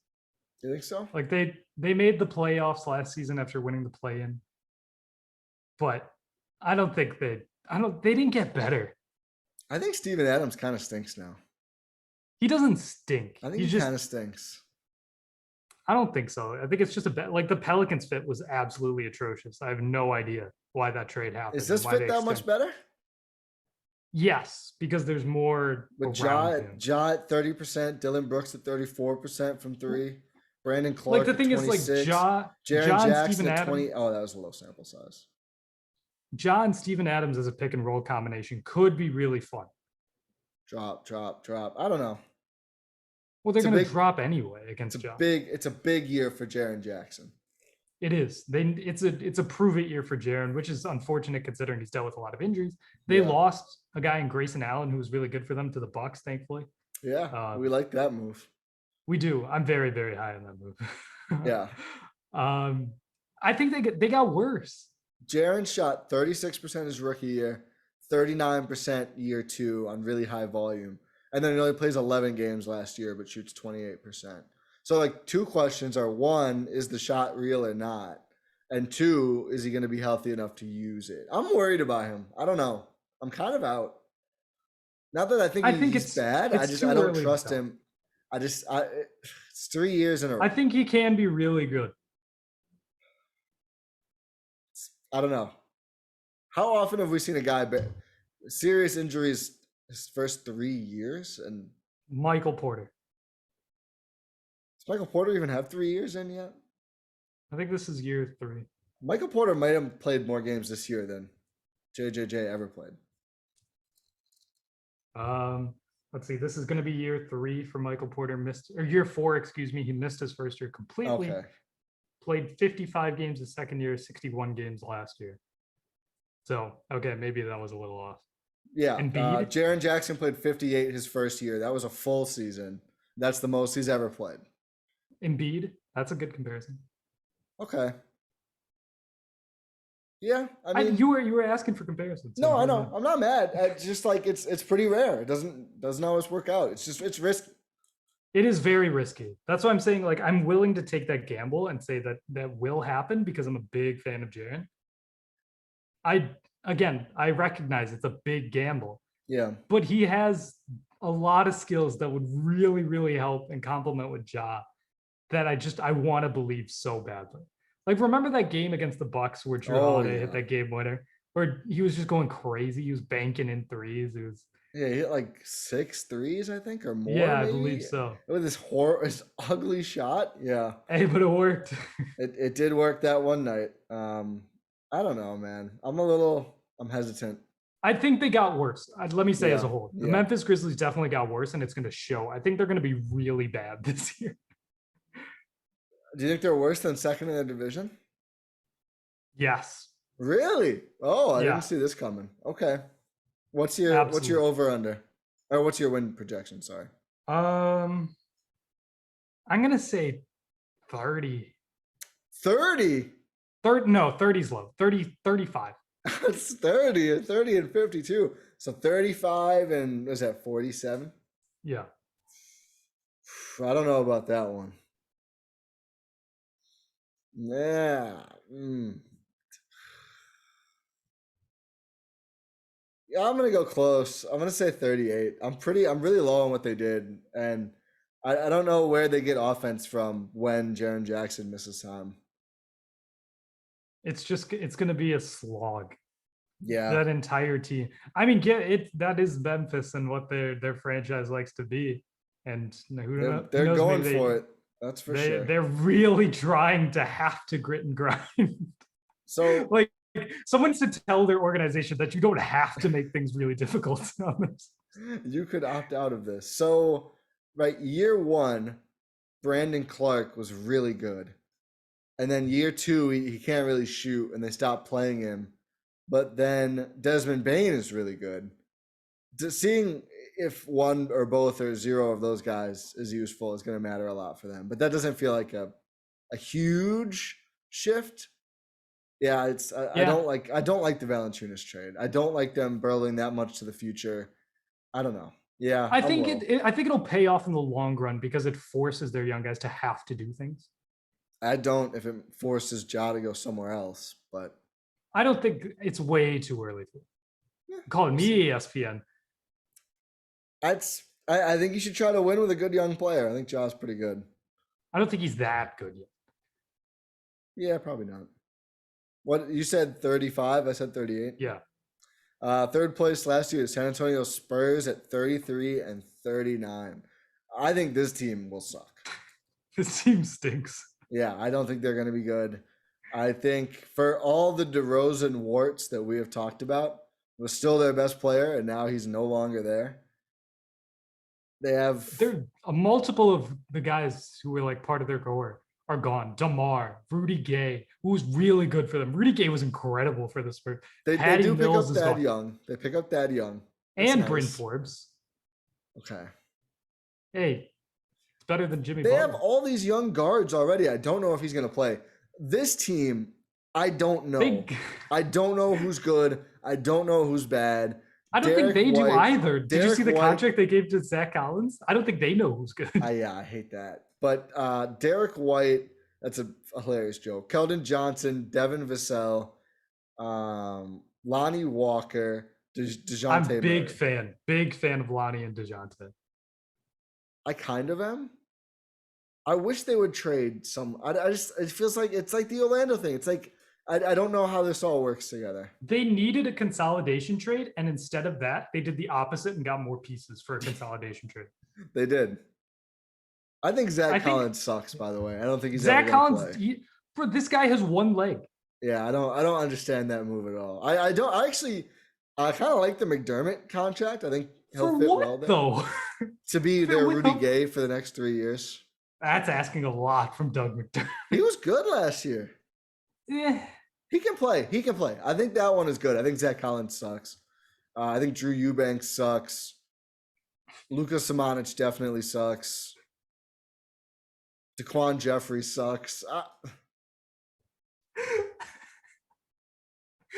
You think so? Like they made the playoffs last season after winning the play-in, but I don't think they didn't get better. I think Steven Adams kind of stinks now. He doesn't stink. I think he kind of stinks. I don't think so. I think it's just like the Pelicans fit was absolutely atrocious. I have no idea why that trade happened. Is this fit that much better? Yes, because there's more. With Ja at 30%, Dylan Brooks at 34% from three, Brandon Clark like the thing at 26, is like Jaren Jackson at 20. Adams, oh, that was a low sample size. Ja and Steven Adams as a pick and roll combination could be really fun. Drop. I don't know. Well, they're going to drop anyway against Ja. It's a big year for Jaren Jackson. It is. It's a prove it year for Jaren, which is unfortunate considering he's dealt with a lot of injuries. They lost a guy in Grayson Allen who was really good for them to the Bucks, thankfully. Yeah, we like that move. We do. I'm very, very high on that move. Yeah. I think they got worse. Jaren shot 36% his rookie year, 39% year two on really high volume. And then he only plays 11 games last year, but shoots 28%. So like two questions are, one, is the shot real or not? And two, is he going to be healthy enough to use it? I'm worried about him. I don't know. I'm kind of out. Not that I think he's bad. I don't trust him. It's 3 years in a row. I think he can be really good. I don't know. How often have we seen a guy serious injuries his first 3 years? And Michael Porter. Does Michael Porter even have 3 years in yet? I think this is year 3. Michael Porter might have played more games this year than JJJ ever played. Let's see. This is going to be year 3 for Michael Porter. Year 4, excuse me. He missed his first year completely. Okay. Played 55 games his second year, 61 games last year. So, okay, maybe that was a little off. Yeah. Jaren Jackson played 58 his first year. That was a full season. That's the most he's ever played. Embiid, that's a good comparison. Okay. Yeah, I mean, you were asking for comparisons. So no, I know. I'm not mad. It's just like it's pretty rare. It doesn't always work out. It's risky. It is very risky. That's why I'm saying, like, I'm willing to take that gamble and say that will happen because I'm a big fan of Jaren. I recognize it's a big gamble. Yeah. But he has a lot of skills that would really, really help and complement with Ja that I want to believe so badly. Like, remember that game against the Bucks where Drew Holiday hit that game winner, where he was just going crazy. He was banking in threes. He hit like 6 threes, I think, or more. Yeah, maybe. I believe so. With this ugly shot. Yeah. Hey, but it worked. It did work that one night. I don't know, man. I'm hesitant. I think they got worse. Let me say as a whole. The Memphis Grizzlies definitely got worse, and it's going to show. I think they're going to be really bad this year. Do you think they're worse than second in the division? Yes. Really? Oh, I didn't see this coming. Okay. What's your over under? Or what's your win projection? Sorry. I'm gonna say 30. 30? No, 30's low. 35. It's 30 and 52. So 35 and is that 47? Yeah. I don't know about that one. Yeah. Yeah, I'm gonna go close. I'm gonna say 38. I'm really low on what they did, and I don't know where they get offense from when Jaren Jackson misses time. It's gonna be a slog. Yeah, that entire team. I mean, that is Memphis and what their franchise likes to be, and they're going for it. That's for sure. They're really trying to have to grit and grind. So, like, someone needs to tell their organization that you don't have to make things really difficult on this. You could opt out of this. So, right, year 1, Brandon Clark was really good. And then year 2, he can't really shoot, and they stopped playing him. But then Desmond Bane is really good. Seeing if one or both or zero of those guys is useful is going to matter a lot for them. But that doesn't feel like a huge shift. Yeah, I don't like the Valanciunas trade. I don't like them burrowing that much to the future. I don't know. Yeah, I I'm think low. I think it'll pay off in the long run because it forces their young guys to have to do things. I don't if it forces Ja to go somewhere else, but I don't think it's way too early. Calling we'll see. me ESPN. I think you should try to win with a good young player. I think Ja's pretty good. I don't think he's that good yet. Yeah, probably not. What you said 35, I said 38. Yeah. Third place last year is San Antonio Spurs at 33 and 39. I think this team will suck. This team stinks. Yeah, I don't think they're going to be good. I think for all the DeRozan warts that we have talked about, was still their best player, and now he's no longer there. There are multiple of the guys who were like part of their core are gone. DeMar, Rudy Gay, who was really good for them. Rudy Gay was incredible for the Spurs. They do pick up Thad Young. They pick up Thad Young. And Bryn Forbes. Okay. Hey, it's better than Jimmy They Butler. have all these young guards already. I don't know if he's going to play. This team, I don't know. I don't know who's good. I don't know who's bad. I don't think they do either. Did you see the contract they gave to Zach Collins? I don't think they know who's good. Yeah, I hate that. But Derek White, that's a hilarious joke. Keldon Johnson, Devin Vassell, Lonnie Walker, DeJounte I'm Murray. big fan of Lonnie and DeJounte. I kind of am. I wish they would trade some. It feels like it's like the Orlando thing. It's like I don't know how this all works together. They needed a consolidation trade, and instead of that, they did the opposite and got more pieces for a consolidation trade. They did. I think Zach Collins sucks, by the way. I don't think he's Zach Collins. This guy has one leg. Yeah, I don't understand that move at all. I kind of like the McDermott contract. I think he'll fit well there. Though? To be their Rudy Gay for the next 3 years. That's asking a lot from Doug McDermott. He was good last year. Yeah. He can play. I think that one is good. I think Zach Collins sucks. I think Drew Eubanks sucks. Luka Samanic definitely sucks. DeQuan Jeffries sucks. I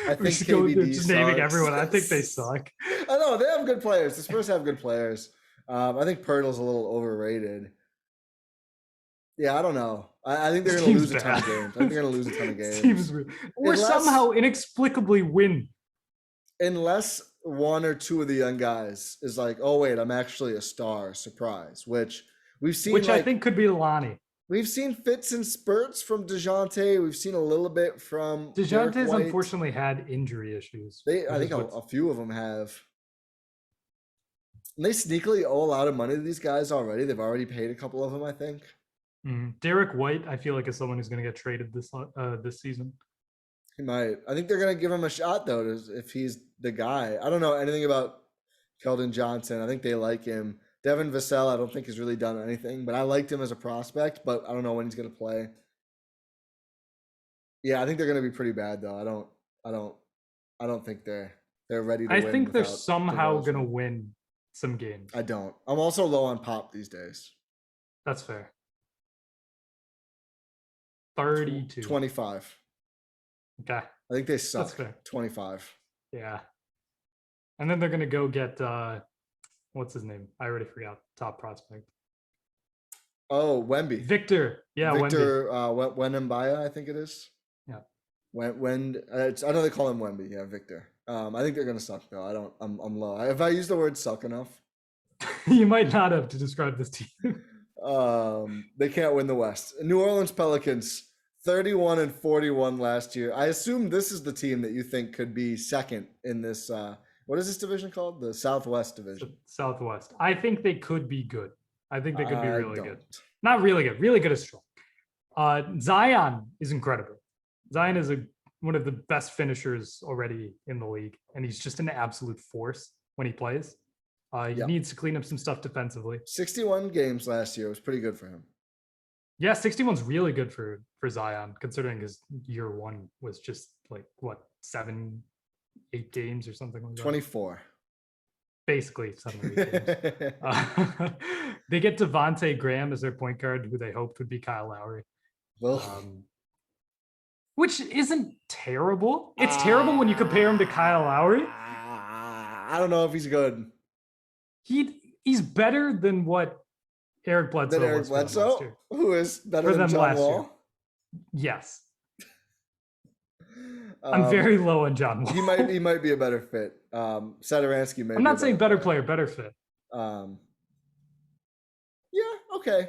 think KBD just sucks. Naming everyone. I think they suck. I know they have good players. The Spurs have good players. I think Pirtle's a little overrated. Yeah, I don't know. I think they're going to lose a ton of games. I think they're going to lose a ton of games. Or somehow inexplicably win. Unless one or two of the young guys is like, oh, wait, I'm actually a star. Surprise. Which we've seen. Which I think could be Lonnie. We've seen fits and spurts from DeJounte. We've seen a little bit from DeJounte's unfortunately had injury issues. I think a few of them have. And they sneakily owe a lot of money to these guys already. They've already paid a couple of them, I think. Derek White, I feel like, is someone who's going to get traded this season. He might. I think they're going to give him a shot, though, if he's the guy. I don't know anything about Keldon Johnson. I think they like him. Devin Vassell, I don't think has really done anything, but I liked him as a prospect, but I don't know when he's going to play. Yeah, I think they're going to be pretty bad, though. I don't think they're ready to win. I think they're somehow going to win some games. I don't. I'm also low on Pop these days. That's fair. 32. 25. Okay. I think they suck. That's fair. 25. Yeah. And then they're going to go get, what's his name? I already forgot. Top prospect. Oh, Wemby. Victor. Yeah, Victor Wembanyama, I think it is. Yeah. I know they call him Wemby. Yeah, Victor. I think they're going to suck, though. I'm low. If I use the word suck enough. You might not have to describe this team. They can't win the West. New Orleans Pelicans, 31-41 last year. I assume this is the team that you think could be second in this. What is this division called? The Southwest Division. Southwest. I think they could be good. I think they could be really good. Not really good. Really good is strong. Zion is incredible. Zion is one of the best finishers already in the league, and he's just an absolute force when he plays. He needs to clean up some stuff defensively. 61 games last year was pretty good for him. Yeah, 61's really good for Zion, considering his year one was just like, 7-8 games or something like that? 24. Basically 7 or 8 games. They get Devontae Graham as their point guard, who they hoped would be Kyle Lowry. Well, which isn't terrible. It's terrible when you compare him to Kyle Lowry. I don't know if he's good. he's better than what Eric Bledsoe Then Eric was for them last Bledsoe, year. who is better For than them John last year. Wall. Yes. I'm very low on John Wall. He might be a better fit. Sadaransky may. I'm not saying better player, better fit. Yeah. Okay.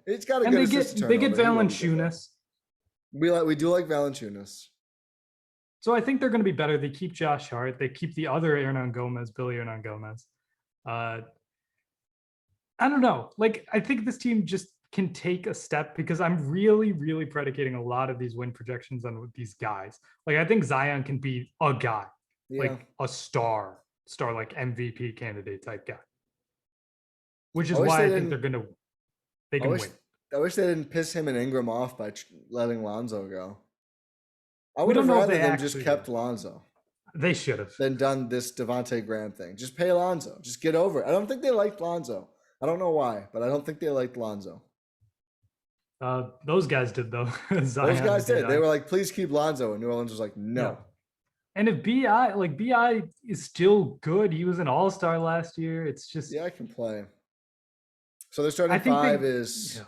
It's got a And good they assist to get turnover. He will be Valanciunas. good. We do like Valanciunas. So I think they're going to be better. They keep Josh Hart. They keep the other Hernan Gomez, Billy Hernan Gomez. I don't know. Like, I think this team just can take a step because I'm really, really predicating a lot of these win projections on these guys. Like, I think Zion can be a guy, like a star like MVP candidate type guy. Which is why I think they can win. I wish they didn't piss him and Ingram off by letting Lonzo go. I would don't have know if rather they them just actually kept Lonzo They should have. than done this Devontae Graham thing. Just pay Lonzo. Just get over it. I don't think they liked Lonzo. I don't know why, but I don't think they liked Lonzo. Those guys did, though. Those guys did. They were like, please keep Lonzo. And New Orleans was like, no. And if BI is still good, he was an all-star last year. It's just. Yeah, I can play. So their starting five is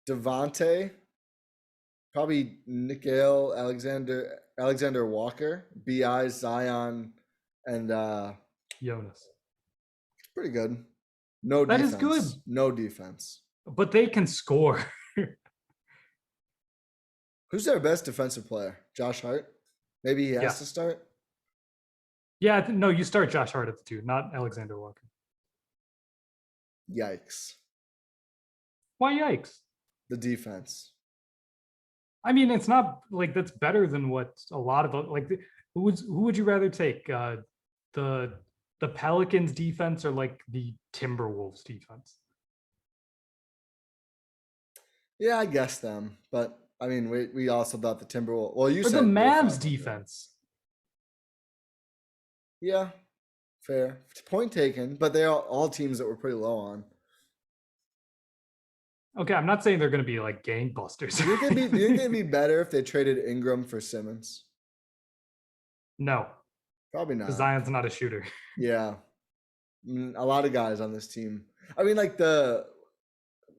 Devontae, probably Nickeil, Alexander Walker, BI, Zion, and Jonas. It's pretty good. No that defense. That is good. No defense. But they can score. Who's their best defensive player? Josh Hart? Maybe he has to start? Yeah, no, you start Josh Hart at the 2, not Alexander Walker. Yikes. Why yikes? The defense. I mean, it's not like that's better than what a lot of like. Who would you rather take? The Pelicans defense or like the Timberwolves defense? Yeah, I guess them, but I mean, we also thought the Timberwolves. Well, you or said the Mavs defense. Yeah, fair. Point taken, but they're all teams that we're pretty low on. Okay, I'm not saying they're going to be like gangbusters. Do you think it'd be better if they traded Ingram for Simmons? No. Probably not. Zion's not a shooter. Yeah. A lot of guys on this team. I mean, like the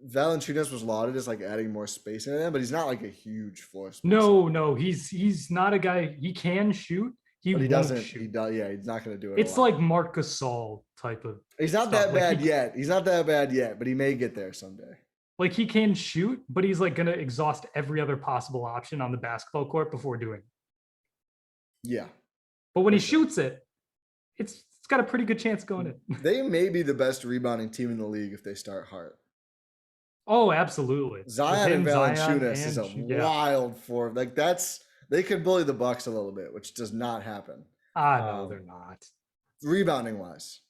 Valanciunas was lauded as like adding more space into them, but he's not like a huge floor spacer. No, he's not a guy. He can shoot. He doesn't shoot. He does. Yeah, he's not going to do it. It's like Marc Gasol type of. He's not that bad yet. He's not that bad yet, but he may get there someday. Like he can shoot, but he's like going to exhaust every other possible option on the basketball court before doing it. Yeah. But when he shoots it, it's got a pretty good chance going in. They may be the best rebounding team in the league if they start Hart. Oh, absolutely. Zion and Valanciunas is a wild form. Like they could bully the Bucks a little bit, which does not happen. No, they're not. Rebounding wise.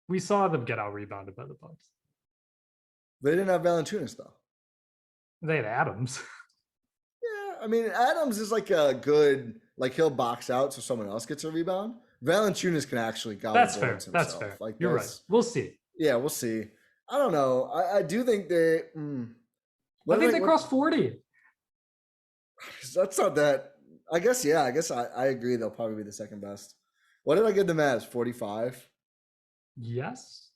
We saw them get out rebounded by the Bucks. They didn't have Valanciunas though. They had Adams. Yeah, I mean Adams is like a good, like he'll box out so someone else gets a rebound. Valanciunas can actually gobble That's fair. himself. That's fair. Like you're right. We'll see. Yeah, we'll see. I don't know. I do think they. I think they crossed 40. That's not that. I guess yeah. I guess I agree. They'll probably be the second best. What did I give them as? 45. Yes.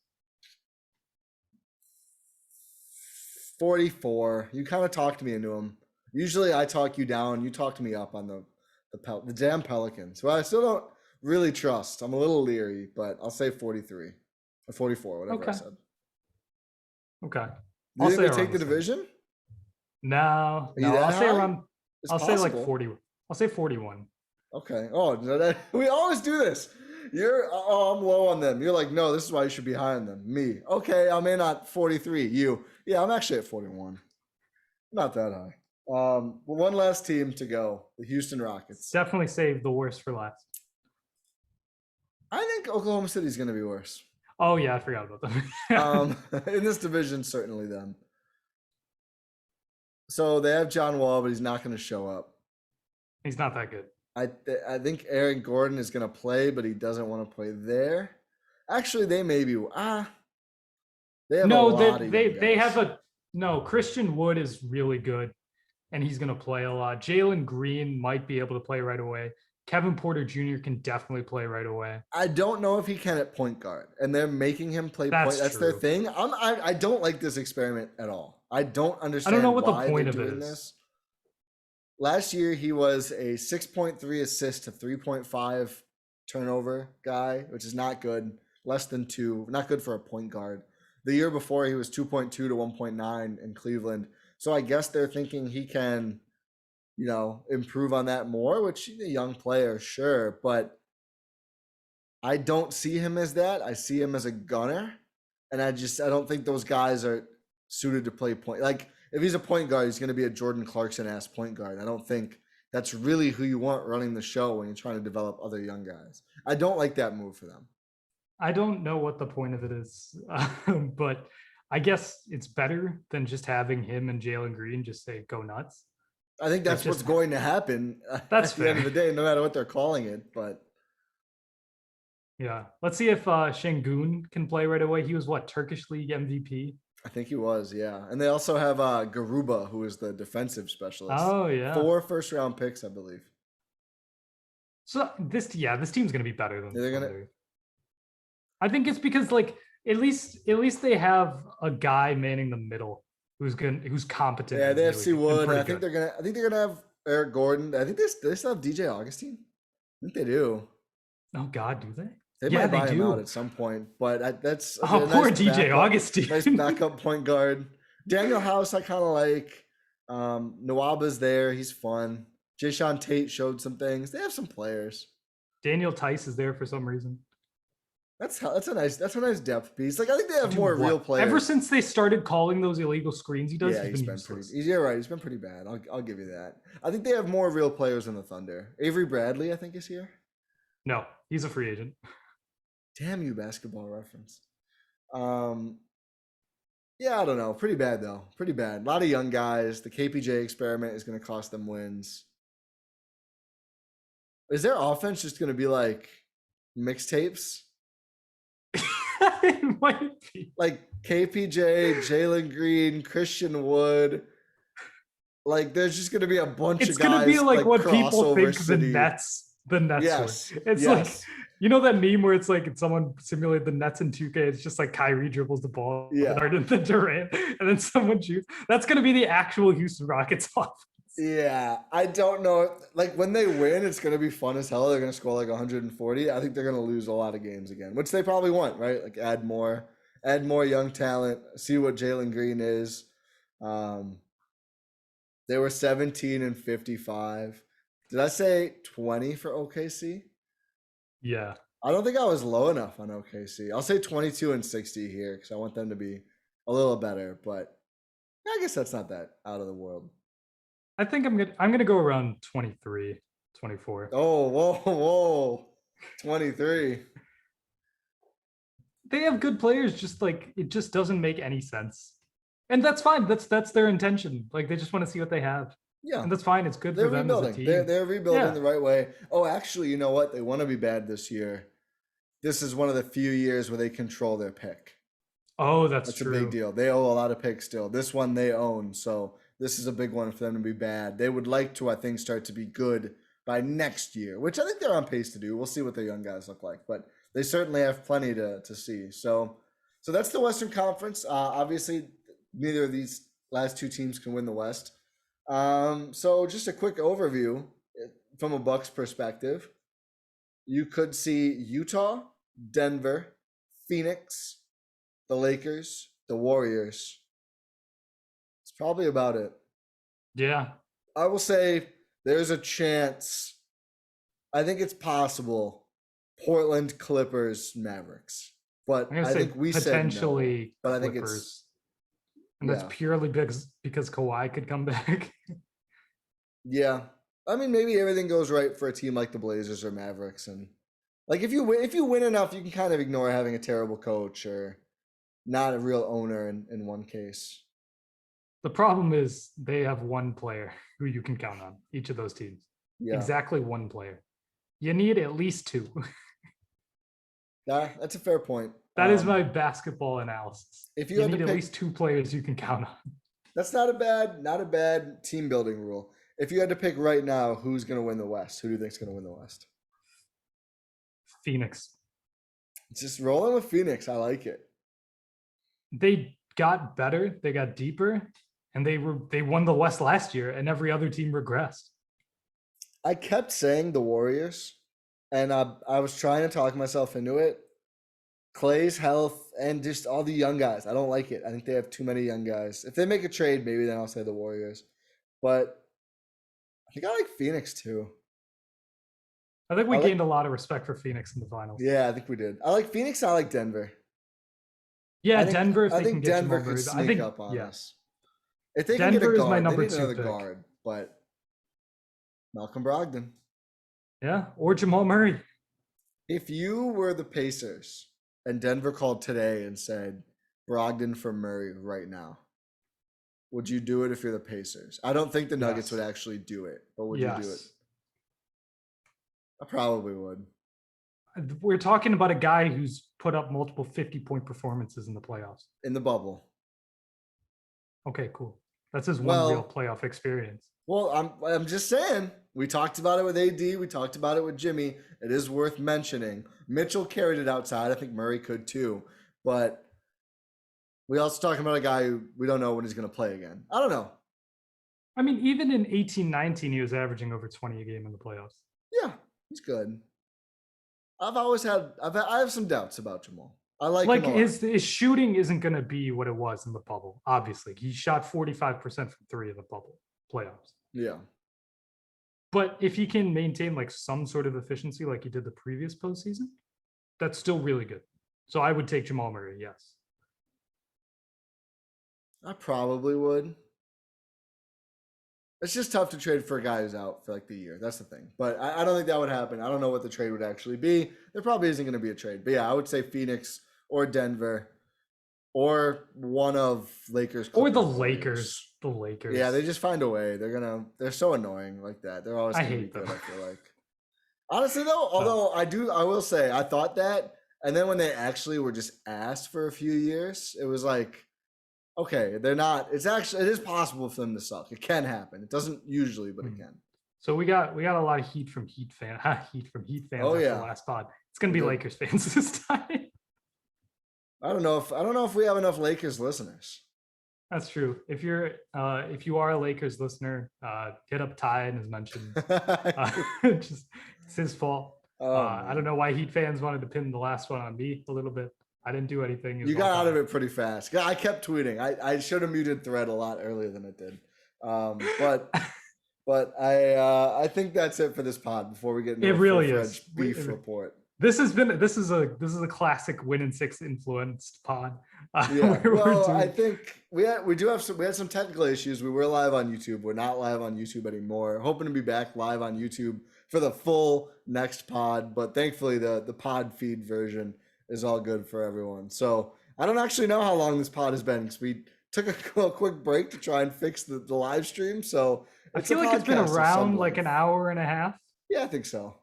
44. You kind of talked me into them. Usually I talk you down. You talk me up on the damn Pelicans, who I still don't really trust. I'm a little leery, but I'll say 43 or 44, whatever I said. Okay. Do you think they take the division? No. I'll say around. I'll say like 40. I'll say 41. Okay. Oh, we always do this. I'm low on them. You're like, no, this is why you should be high on them. Me. Okay, I'm in at 43. You. Yeah, I'm actually at 41. Not that high. One last team to go. The Houston Rockets. Definitely save the worst for last. I think Oklahoma City's going to be worse. Oh, yeah, I forgot about them. In this division, certainly them. So they have John Wall, but he's not going to show up. He's not that good. I think Aaron Gordon is going to play, but he doesn't want to play there. Actually, they may be. They have a lot of they have Christian Wood is really good, and he's going to play a lot. Jalen Green might be able to play right away. Kevin Porter Jr. can definitely play right away. I don't know if he can at point guard, and they're making him play point. That's their thing. I don't like this experiment at all. I don't understand. I don't know what why the point they're of it doing is. this. Last year, he was a 6.3 assist to 3.5 turnover guy, which is not good. Less than 2, not good for a point guard. The year before, he was 2.2 to 1.9 in Cleveland. So I guess they're thinking he can, improve on that more, which he's a young player, sure. But I don't see him as that. I see him as a gunner. And I don't think those guys are suited to play point. Like, if he's a point guard, he's going to be a Jordan Clarkson-ass point guard. I don't think that's really who you want running the show when you're trying to develop other young guys. I don't like that move for them. I don't know what the point of it is, but I guess it's better than just having him and Jalen Green just say, go nuts. I think that's what's going to happen that's at the end of the day, no matter what they're calling it. But yeah, let's see if Şengün can play right away. He was Turkish League MVP? I think he was, yeah. And they also have Garuba, who is the defensive specialist. Oh, yeah. 4 first-round picks, I believe. So this team's going to be better than they're gonna. I think it's because at least they have a guy manning the middle who's competent. Yeah, they have C Wood. I think they're gonna have Eric Gordon. I think they still have DJ Augustine. I think they do. Oh God, do they? They might buy him out at some point, but that's poor nice DJ Augustine. Nice backup point guard. Daniel House, I kind of like. Nwaba's there. He's fun. Jayshawn Tate showed some things. They have some players. Daniel Tice is there for some reason. That's a nice depth piece. Like, I think they have more real players. Ever since they started calling those illegal screens, he's been useless. You're right. He's been pretty bad. I'll give you that. I think they have more real players than the Thunder. Avery Bradley, I think, is here. No, he's a free agent. Damn you, Basketball Reference. Yeah, I don't know. Pretty bad though. Pretty bad. A lot of young guys. The KPJ experiment is going to cost them wins. Is their offense just going to be like mixtapes? It might be. Like KPJ, Jalen Green, Christian Wood. Like, there's just going to be a bunch of guys. It's going to be like what people think city. the Nets Yes. were. It's like, that meme where it's like someone simulated the Nets in 2K. It's just like Kyrie dribbles the ball, and then Durant, and then someone shoots. That's going to be the actual Houston Rockets offense. Yeah, I don't know. Like, when they win, it's going to be fun as hell. They're going to score like 140. I think they're going to lose a lot of games again, which they probably want, right? Like, add more young talent, see what Jalen Green is. They were 17-55. Did I say 20 for OKC? Yeah. I don't think I was low enough on OKC. I'll say 22-60 here because I want them to be a little better, but I guess that's not that out of the world. I think I'm gonna go around 23, 24. Oh, whoa. 23. They have good players, just like it just doesn't make any sense. And that's fine. That's their intention. Like, they just want to see what they have. Yeah. And that's fine. It's good for them rebuilding. as a team. They're rebuilding the right way. Oh, actually, you know what? They want to be bad this year. This is one of the few years where they control their pick. Oh, that's true. That's a big deal. They owe a lot of picks still. This one they own, so this is a big one for them to be bad. They would like to, I think, start to be good by next year, which I think they're on pace to do. We'll see what their young guys look like, but they certainly have plenty to see. So that's the Western Conference. Obviously, neither of these last two teams can win the West. So just a quick overview from a Bucks perspective. You could see Utah, Denver, Phoenix, the Lakers, the Warriors. It's probably about it. Yeah. I will say there's a chance. I think it's possible. Portland, Clippers, Mavericks. But I think we potentially said no. But I Clippers. think it's. And that's purely because Kawhi could come back. Yeah. I mean, maybe everything goes right for a team like the Blazers or Mavericks. And like, if you win enough, you can kind of ignore having a terrible coach or not a real owner in one case. The problem is they have one player who you can count on, each of those teams. Yeah. Exactly one player. You need at least two. That's a fair point. That is my basketball analysis. If you need at least two players you can count on. That's not a bad team building rule. If you had to pick right now, who's going to win the West? Who do you think is going to win the West? Phoenix. Just rolling with Phoenix. I like it. They got better. They got deeper. And they won the West last year, and every other team regressed. I kept saying the Warriors, and I was trying to talk myself into it. Clay's health and just all the young guys. I don't like it. I think they have too many young guys. If they make a trade, maybe then I'll say the Warriors. But I think I like Phoenix too. I think we gained a lot of respect for Phoenix in the finals. Yeah, I think we did. I like Phoenix. I like Denver. Yeah, Denver. I think Denver could sneak up on us. If they Denver can get a guard, is my number they need 2 another pick. guard. But Malcolm Brogdon. Yeah, or Jamal Murray. If you were the Pacers and Denver called today and said Brogdon for Murray right now, would you do it if you're the Pacers? I don't think the Nuggets would actually do it, but would you do it? I probably would. We're talking about a guy who's put up multiple 50-point performances in the playoffs. In the bubble. Okay, cool. That's his one real playoff experience. Well, I'm just saying. We talked about it with AD. We talked about it with Jimmy. It is worth mentioning. Mitchell carried it outside. I think Murray could too. But we also talking about a guy who we don't know when he's going to play again. I don't know. I mean, even in 18-19, he was averaging over 20 a game in the playoffs. Yeah, he's good. I have some doubts about Jamal. I like him his shooting isn't going to be what it was in the bubble. Obviously, he shot 45% from 3 in the bubble playoffs. Yeah. But if he can maintain like some sort of efficiency like he did the previous postseason, that's still really good. So I would take Jamal Murray, yes. I probably would. It's just tough to trade for a guy who's out for like the year. That's the thing. But I don't think that would happen. I don't know what the trade would actually be. There probably isn't going to be a trade. But yeah, I would say Phoenix or Denver or one of Lakers. Or the Lakers. The Lakers. Yeah, they just find a way. They're so annoying like that. They're always going to be good, I feel like. Honestly though, although I will say I thought that, and then when they actually were just asked for a few years, it was like, okay, they're not. It is possible for them to suck. It can happen. It doesn't usually, but it can. So we got a lot of heat from Heat fans. Oh yeah, the last pod. It's gonna be Lakers fans this time. I don't know if we have enough Lakers listeners. That's true. If you are a Lakers listener, hit up Ti and as mentioned. It's his fault. I don't know why Heat fans wanted to pin the last one on me a little bit. I didn't do anything. You got out of it pretty fast. I kept tweeting. I should have muted thread a lot earlier than it did. But I think that's it for this pod before we get into it really is beef report. This is a classic Win in 6 influenced pod. Yeah. Well, I think we had some technical issues. We were live on YouTube. We're not live on YouTube anymore. Hoping to be back live on YouTube for the full next pod, but thankfully the pod feed version is all good for everyone. So I don't actually know how long this pod has been because we took a quick break to try and fix the live stream. So I feel like it's been around like an hour and a half. Yeah, I think so.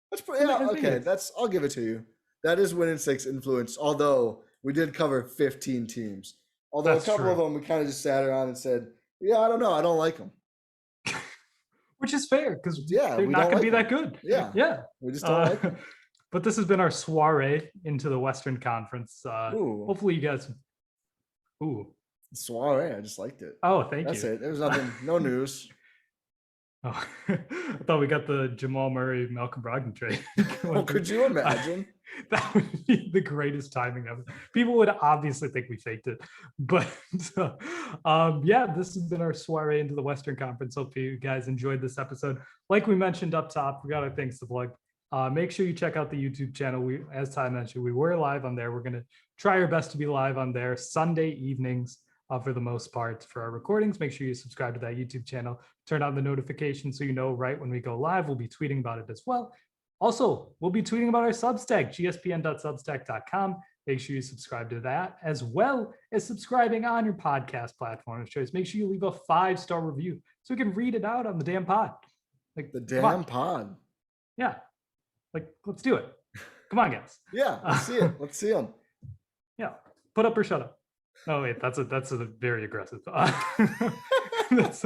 That's pretty, okay. I'll give it to you. That is Win in 6 influence. Although we did cover 15 teams. Although a couple of them we kind of just sat around and said, "Yeah, I don't know. I don't like them." Which is fair because they're not going to be that good. Yeah. We just don't like them. But this has been our soiree into the Western Conference. Hopefully you guys. Soiree. I just liked it. Oh, thank you. That's it. There was nothing. No news. Oh, I thought we got the Jamal Murray Malcolm Brogdon trade. Well, could you imagine? That would be the greatest timing ever. People would obviously think we faked it, but this has been our soiree into the Western Conference. Hope you guys enjoyed this episode. Like we mentioned up top, we got our things to plug. Make sure you check out the YouTube channel. As Ti mentioned, we were live on there. We're going to try our best to be live on there Sunday evenings for the most part for our recordings. Make sure you subscribe to that YouTube channel. Turn on the notifications so you know right when we go live. We'll be tweeting about it as well. Also, we'll be tweeting about our Substack, gspn.substack.com. Make sure you subscribe to that, as well as subscribing on your podcast platform of choice. Make sure you leave a 5-star review so we can read it out on the damn pod. Like the damn pod. Yeah. Like, let's do it. Come on, guys. Yeah, let's see it. Let's see them. Yeah. Put up or shut up. Oh, wait, that's a very aggressive. That's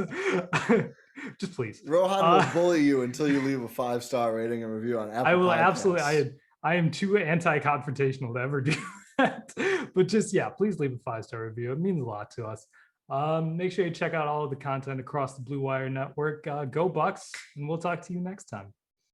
just please. Rohan will bully you until you leave a 5-star rating and review on Apple I will Podcasts. absolutely. I am too anti-confrontational to ever do that. But just please leave a 5-star review. It means a lot to us. Make sure you check out all of the content across the Blue Wire Network. Go Bucks, and we'll talk to you next time.